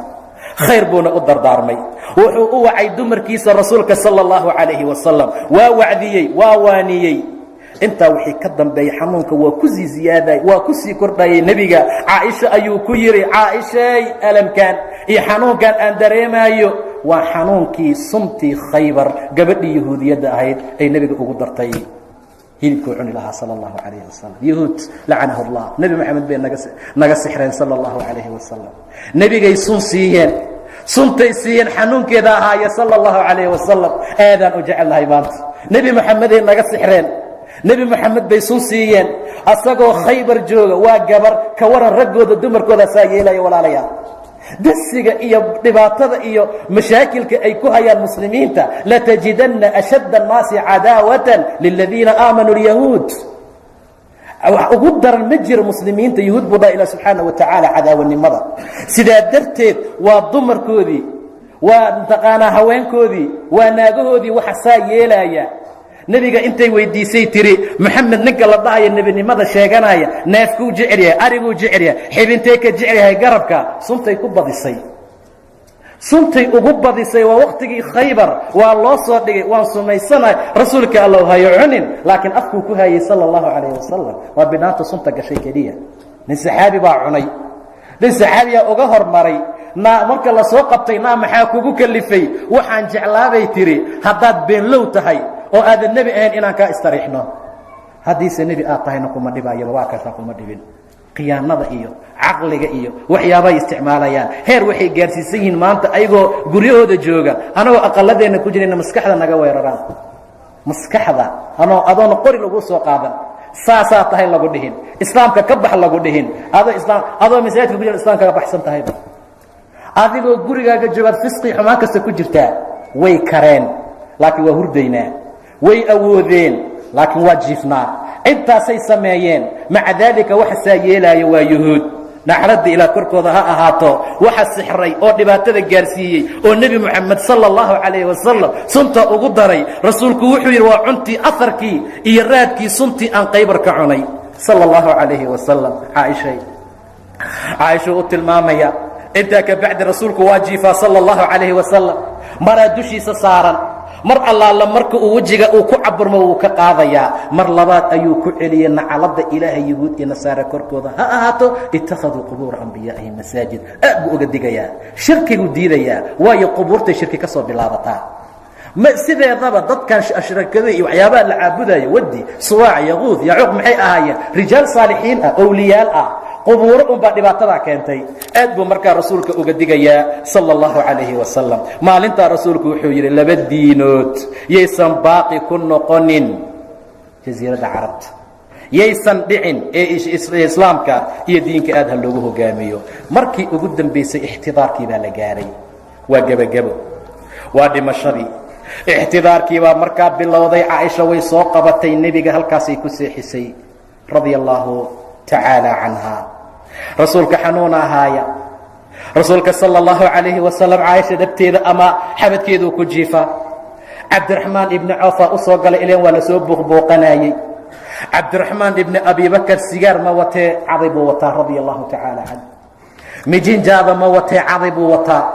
khayr buuna u dardaarmay. wuxuu u wacay dumarkiisa rasuulka sala allahu calayhi wasalam, waa wacdiyey, waa waaniyey. intaa wixii ka dambeeyey xanuunka waa ku sii ziyaaday, waa ku sii kordhayay. nebiga caaisha ayuu ku yidhi, caaishay, alamkan iyo xanuunkan aan dareemaayo waa xanuunkii suntii Khaybar gabadhii yahuudiyadda ahayd ay nebiga ugu dartay hilibkuu cuni lahaa sala allahu calayhi wasalam. yahuud lacanahu allah. nebi maxamed bay naga sixreen sala allahu calayhi wasalam. nebigay sun siiyeen, suntay siiyeen xanuunkeeda ahaaya sala allahu calayhi wasalam. aadaan u jecelnahay maanta. nebi maxameday naga sixreen, nebi moxamed bay sun siiyeen asagoo Khaybar jooga. waa gabar ka waran raggooda dumarkooda saa yeelaya. walaalayaal, dasiga iyo dhibaatada iyo mashaakilka ay ku hayaan muslimiinta, latajidanna ashadda annaasi cadaawatan liladiina aamanuu lyahuud. wax ugu daran ma jiro muslimiinta yahuud buu dhaha ilah subxaana wa tacaala cadaawanimada. sidaa darteed waa dumarkoodii, waa taqaanaa haweenkoodii, waa naagahoodii waxa saa yeelaya. nebiga intay weydiisay tiri, moxamed ninka la dhahaya nebinimada sheeganaya neefkuu jecel yahay, ariguu jecel yahay, xibintee ka jecel yahay garabka. suntay ku badisay, suntay ugu badisay. waa waktigii Khaybar, waa loo soo dhigay. waan sunaysanahay rasuulka alla hayo cunin, laakiin afkuu ku hayay sala allahu calayhi wasalam. waa bidhaanta sunta gashay keliya. nin saxaabi baa cunay, nin saxaabiyaa uga hormaray. marka la soo qabtay, maxaa kugu kalifay? waxaan jeclaabay tiri haddaad beenlow tahay oo aadan nebi ahayn inaan kaa istariixno. haddiise nebi aad tahayna kuma dhibayaba, waa kasaa kuma dhibin. khiyaanada iyo caqliga iyo waxyaabay isticmaalayaan. heer waxay gaarsiisan yihiin maanta ayagoo guryahooda jooga, anagoo aqaladeenna ku jirayna maskaxda naga weeraraan. maskaxda adoona qori lagu soo qaadan, saasaa tahay lagu dhihin, islaamka ka bax lagu dhihin. adoo masaajidka ku jira islaamka ka baxsan tahayba. adigoo gurigaaga joogaad fisqi xumaan kasta ku jirtaa. way kareen laakiin waa hurdaynaa, way awoodeen laakiin waa jiifnaa. intaasay sameeyeen. maca daalika waxa saa yeelaya waa yahuud. naxladda ilaa korkooda ha ahaato. waxa sixray oo dhibaatada gaarsiiyey oo nebi moxamed sala allahu calayhi wasalam sunta ugu daray. rasuulku wuxuu yidhi waa cuntii aharkii iyo raadkii suntii aan Khaybar ka cunay sala allahu calayhi wasalam. caaisha u tilmaamaya. intaa ka bacdi rasuulku waa jiifaa sala allahu calayhi wasalam. maraa dushiisa saaran. mar allaala marka uu wejiga uu ku caburmo wuu ka qaadayaa. mar labaad ayuu ku celiyey nacalada ilaahay yahuud iyo nasaare korkooda ha ahaato. ittakhaduu qubuura anbiyaa'ihim masaajid. aad buu uga digayaa, shirkiguu diidayaa. waayo qubuurtay shirki ka soo bilaabataa. sideedaba dadkan ashrakada iyo waxyaabaha la caabudayo, wadi, suwaac, yaquud, yacuuq, maxay ahaayeen? rijaal saalixiin ah, owliyaal ah. qubuuro unbaa dhibaatadaa keentay. aad buu markaa rasuulka uga digayaa sala allahu calayhi wasalam. maalintaa rasuulku wuxuu yidhi, laba diinood yaysan baaqi ku noqonin jasiiradda carabta, yaysan dhicin ee islaamka iyo diinka aad ha loogu hogaamiyo. markii ugu dambaysay ixtidaarkii baa la gaaray. waa gebagebo, waa dhimashadii. ixtidaarkii baa markaa bilowday. caaisha way soo qabatay, nebiga halkaasay ku seexisay radia allaahu tacaala canha. rasuulka xanuuna ahaaya. rasuulka sala allahu calayhi wasalam caaisha dhabteeda ama xabadkeeduu ku jiifa. cabdiraxmaan ibni cawfaa u soo galay, ileen waa la soo buuqbuuqanayey. cabdiraxmaan ibni abibakar sigaar ma watee, caday buu wataa radia allahu tacaala canh. mijinjaada ma watee, caday buu wataa.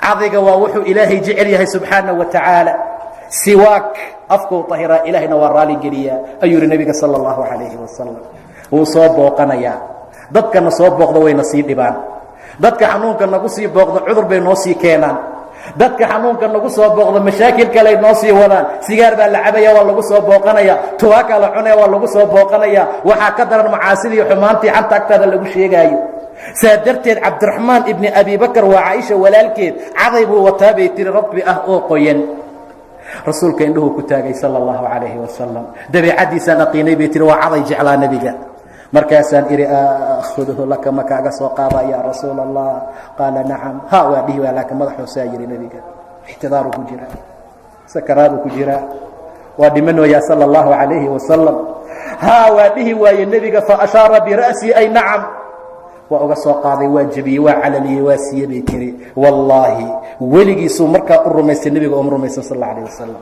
cadayga waa wuxuu ilaahay jecel yahay subxaanaه wa tacaala. siwaak afkuu tahiraa, ilaahayna waa raali geliyaa ayuu yihi nebiga sala allahu calayhi wasalam. wuu soo booqanayaa. dadkana soo booqda wayna sii dhibaan. dadka xanuunka nagu sii booqda cudur bay noo sii keenaan. dadka xanuunka nagu soo booqda mashaakil kaley noo sii wadaan. sigaar baa la cabaya, waa lagu soo booqanaya. tubaakaa la cunaya, waa lagu soo booqanaya. waxaa ka daran macaasidii xumaantii xanta agtaada lagu sheegaayo. saa darteed cabdiraxmaan ibni abibakar waa caaisha walaalkeed, caday buu wataa bay tiri radbi ah oo qoyan. rasuulka indhuhuu ku taagay sala allahu calayhi wasalam. dabeecaddiisaan aqiinay bay tiri, waa caday jeclaa nebiga. markaasaan idhi aakhuduhu laka, ma kaaga soo qaada yaa rasuul allah? qaala nacam. ha waa dhihi waa, laakiin madaxoosaa yidhi nebiga. ixtidaaruu ku jiraa, sakaraaduu ku jiraa, waa dhimanooyaa sala allahu calayhi wasalam. ha waa dhihi waaye nebiga. fa ashaara bira'sii ay nacam. waa uga soo qaaday, waa jebiyey, waa calaliyey, waa siiye bay tiri. wallaahi weligiisuu markaa u rumaystay nebiga ooma rumaysan sal alla alayh wasalam.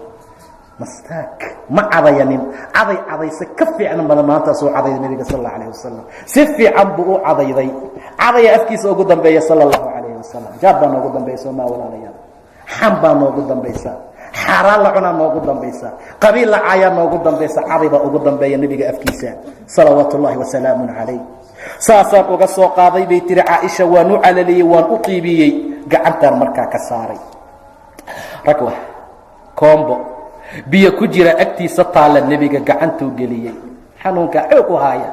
mastaag ma cadayanin. cadayse ka fiican badan maantaasuu cadayday nebiga sal alla alayh wasalam. si fiican buu u cadayday. cadaya afkiisa ugu dambeeya sala allahu calayh wasalam. jaab baa noogu dambaysa maa walaalayaal, xam baa noogu dambaysa, xaaraan la cunaa noogu dambaysa, qabiil la caayaa noogu dambaysa, cadi baa ugu dambeeya nebiga afkiisa salawaatu ullaahi wasalaamu calayh. saasaan uga soo qaaday bay tihi caaisha, waan u calaliyey, waan u qiibiyey, gacantaan markaa ka saaray. ragwa koombo biyo ku jira agtiisa taalla, nebiga gacantuu geliyey, xanuunkaa xoog u haaya,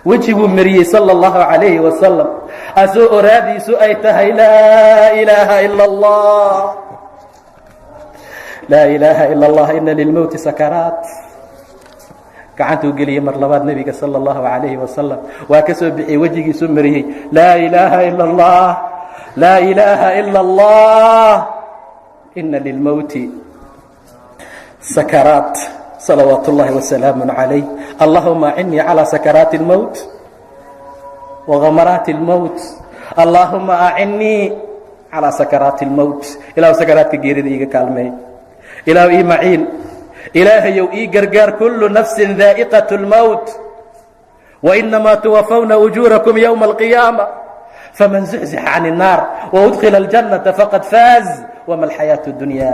wejiguu mariyey sala allahu calayhi wasalam, asoo oraadiisu ay tahay laa ilaaha ila allah, laa ilaaha ila allah, ina lilmowti sakaraat. gacantuu geliyey mar labaad nebiga sala allahu calayhi wasalam, waa ka soo bixiyey, wejigiisu mariyey, laa ilaaha ila allah, laa ilaaha ila allah, ina lilmowti sakaraat, salawaat ullaahi wasalaamu calayh. allahuma acinnii calaa sakaraati اlmowt wagamaraati اlmowt, allahuma acinnii calaa sakaraati اlmowt, ilaahu sakaraadka geerida iiga kaalmeey, ilaahu ii maciin, ilaahayow ii gargaar, kullu nafsin daa'iqaة اlmowt wainamaa tuwafawna ujuurakum ywma اlqiyaama faman zuxzixa can الnaar waudkhila اljannata faqad faaz wama alxayaaةu اdunya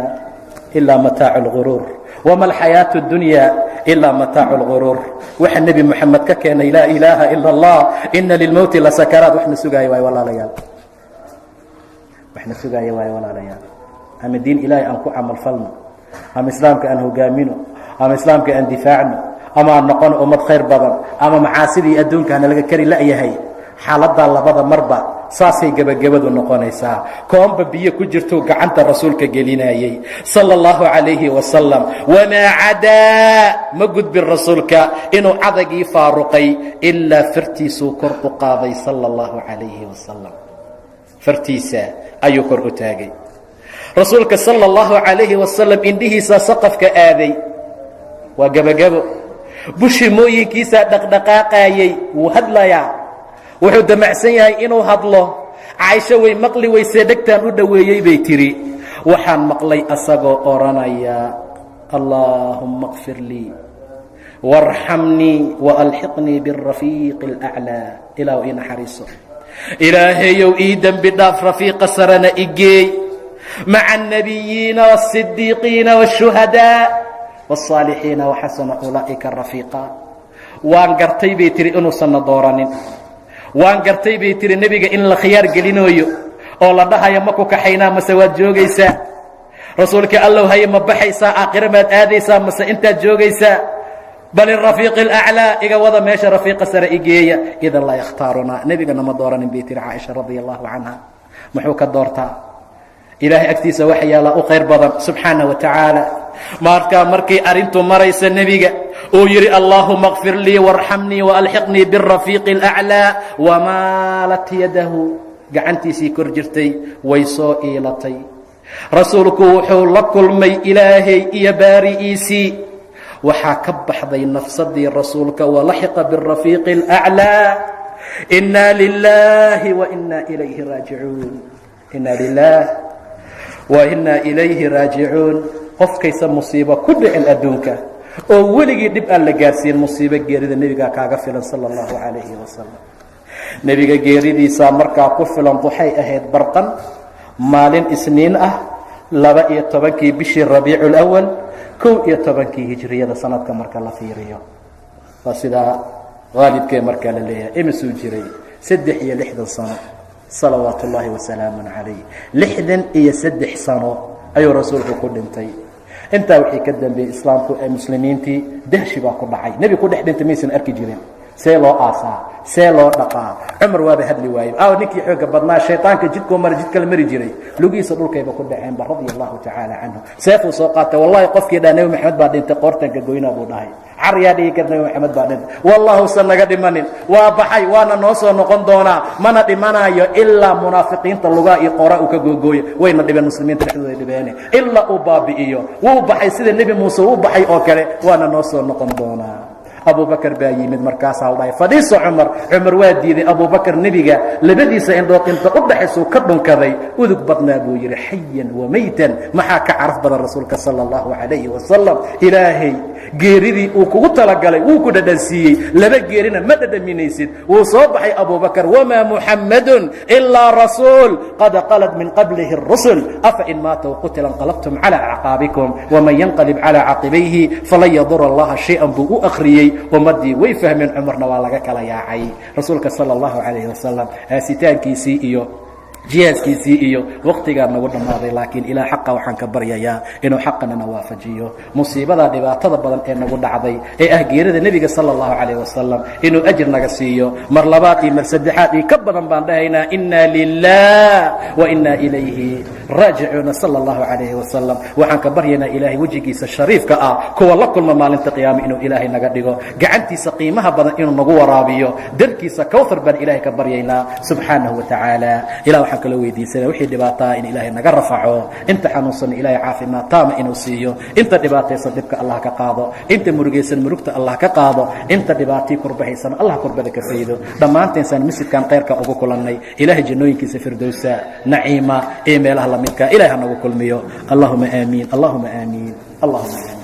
ilaa mataacu اlguruur, wama alxayaaةu اdunya ilaa mataacu اlguruur. waxa nebi moxamed ka keenay laa ilaaha ila اllah, ina lilmowti lasakaraat. waxna sugaaya waay walaalayaal, waxna sugaaya waay walaalayaal. ama diin ilaahay aan ku camal falno, ama islaamka aan hogaamino, ama islaamka aan difaacno, ama aan noqono ummad khayr badan, ama macaasidii adduunkaana laga kari la'yahay. xaaladaa labada marba saasay gebagabadu noqonaysaa. koomba biyo ku jirtuu gacanta rasuulka gelinayey sala allahu calayhi wasalam. wamaa cadaa ma gudbin rasuulka inuu cadagii faaruqay ilaa fartiisuu kor u qaaday sala allahu calayhi wasalam. fartiisa ayuu kor u taagay rasuulka sala allahu calayhi wasalam. indhihiisaa saqafka aaday, waa gebagabo. bushimooyinkiisaa dhaqdhaqaaqaayey, wuu hadlayaa, wuxuu damacsan yahay inuu hadlo. caaisho way maqli weysee, dhegtaan u dhoweeyey bay tidhi, waxaan maqlay asagoo odhanaya allaahumma kfir lii waarxamnii waalxiqnii biاrafiiqi اlأclىa. ilaahu ii naxariiso, ilaahayow ii dembi dhaaf, rafiiqa sarana igeey, maca الnabiyiina والصidiiqiina والshuhadaa والصaalixiina waxasana ulaa'ika rafiiqa. waan gartay bay tihi inuusanna dooranin, waan gartay bay tihi nebiga in la khiyaar gelinooyo oo la dhahayo ma ku kaxaynaa mase waad joogaysaa, rasuulka allow haye ma baxaysaa, aakhire maad aadaysaa mase intaad joogaysaa, bal irafiiqi اlأclىa, iga wada meesha rafiiqa sare igeeya. idan laa yakhtaarunaa, nebigana ma dooranin bay tihi caaisha radia allahu canha. muxuu ka doortaa? ilaahay agtiisa waxa yaallaa u khayr badan subxaana wa tacaala. markaa markay arrintu maraysa nebiga uu yidhi allaahuma kfir lii waarxamnii waalxiqnii biاrafiiqi اlأclىa, wamaalat yadahu, gacantiisii kor jirtay way soo iilatay. rasuulku wuxuu la kulmay ilaahay iyo baari'iisii, waxaa ka baxday nafsadii rasuulka, walaxiqa biاrafiiqi اlأclىa. inaa lilaahi wainaa ilayhi raajicuun, inaa lilah wainaa ilayhi raajicuun. qofkaysa musiibo ku dhicin adduunka oo weligii dhib aan la gaarsiin, musiibo geerida nebigaa kaaga filan sala allahu calayhi wasalam. nebiga geeridiisaa markaa ku filan. waxay ahayd barqan maalin isniin ah, 12-kii bishii rabiicu lawal, 11-kii hijriyada sanadka marka la fiiriyo. waa sidaa waalidkee markaa la leeyahay. imisuu jiray 63 sano salawaat ullaahi wasalaamu calayh. 63 sano ayuu rasuulku ku dhintay. intaa wixii ka dambeeyey islaamku ee muslimiintii dahshi baa ku dhacay. nebi ku dhex dhintay maysan arki jirin. see loo aasaa, see loo dhaqaa. cumar waaba hadli waaye, ninkii xooga badnaa, shayطaanka jidkoo mara jid kala mari jiray, lugihiisa dhulkayba ku dhaceenba radia allahu tacaala canhu. seefuu soo qaatay, wallahi qofkii dhaa nebi maxamed baa dhintay, qoortanka goynaa buu dhahay. caryaa dhigi kar nebi maxamed baa dhintay, wallahu usan naga dhimanin, waa baxay, waana noo soo noqon doonaa, mana dhimanayo ilaa munaafiqiinta lugaa iyo qoora uu ka googooyo. wayna dhibeen, muslimiinta dhexdooda dhibeene, ilaa uu baabi'iyo. wuu baxay sida nebi muuse uu baxay oo kale, waana noo soo noqon doonaa. abubakar baa yimid markaasaa la dhahay fadhiiso cumar waa diiday abubakar nebiga labadiisa indhood inta u dhaxaysuu ka dhunkaday udug badnaa buu yidhi xayan wa maytan maxaa ka caraf badan rasuulka sala allahu calayhi wasalam ilaahay geeridii uu kugu talagalay wuu ku dhadhansiiyey laba geerina ma dhadhaminaysid wuu soo baxay abubakar wamaa muxammadun ilaa rasuul qad qalad min qablihi الrusul afa in maata wqutila انqalabtum calى acqaabikum waman yanqalib calى caqibayhi falan yadur allaha shay-an buu u akhriyey ummaddii way fahmeen cumarna waa laga kala yaacay rasuulka salى اllahu calayhi wasalam haasitaankiisii iyo jihaaskiisii iyo wakhtigaa nagu dhammaaday laakiin ilaa xaqa waxaan ka baryayaa inuu xaqanana waafajiyo musiibada dhibaatada badan ee nagu dhacday ee ah geerida nebiga sala allahu calayh wasalam inuu ajir naga siiyo mar labaad iyo mar saddexaad iyo ka badan baan dhahaynaa inna lilah wa inna ilayhi raajicuuna sala allahu calayhi wasalam waxaan ka baryaynaa ilaahay wejigiisa shariifka ah kuwa la kulma maalinta qiyaama inuu ilaahay naga dhigo gacantiisa qiimaha badan inuu nagu waraabiyo darkiisa kawthar baan ilaahay ka baryaynaa subxaanahu wa tacaala kala weydiisana wixii dhibaataa in ilaahay naga rafaco inta xanuunsan ilaahay caafimaad taama inuu siiyo inta dhibaataysan dhibka allah ka qaado inta murugaysan murugta allah ka qaado inta dhibaatii kurbahaysan allah kurbada ka faydo dhammaantaysan masjidkan khayrka ugu kulannay ilaahay jannooyinkiisa firdowsa naciima ee meelaha lamidka ilaahay ha nagu kulmiyo allahuma aamiin allahuma aamiin allahuma aamiin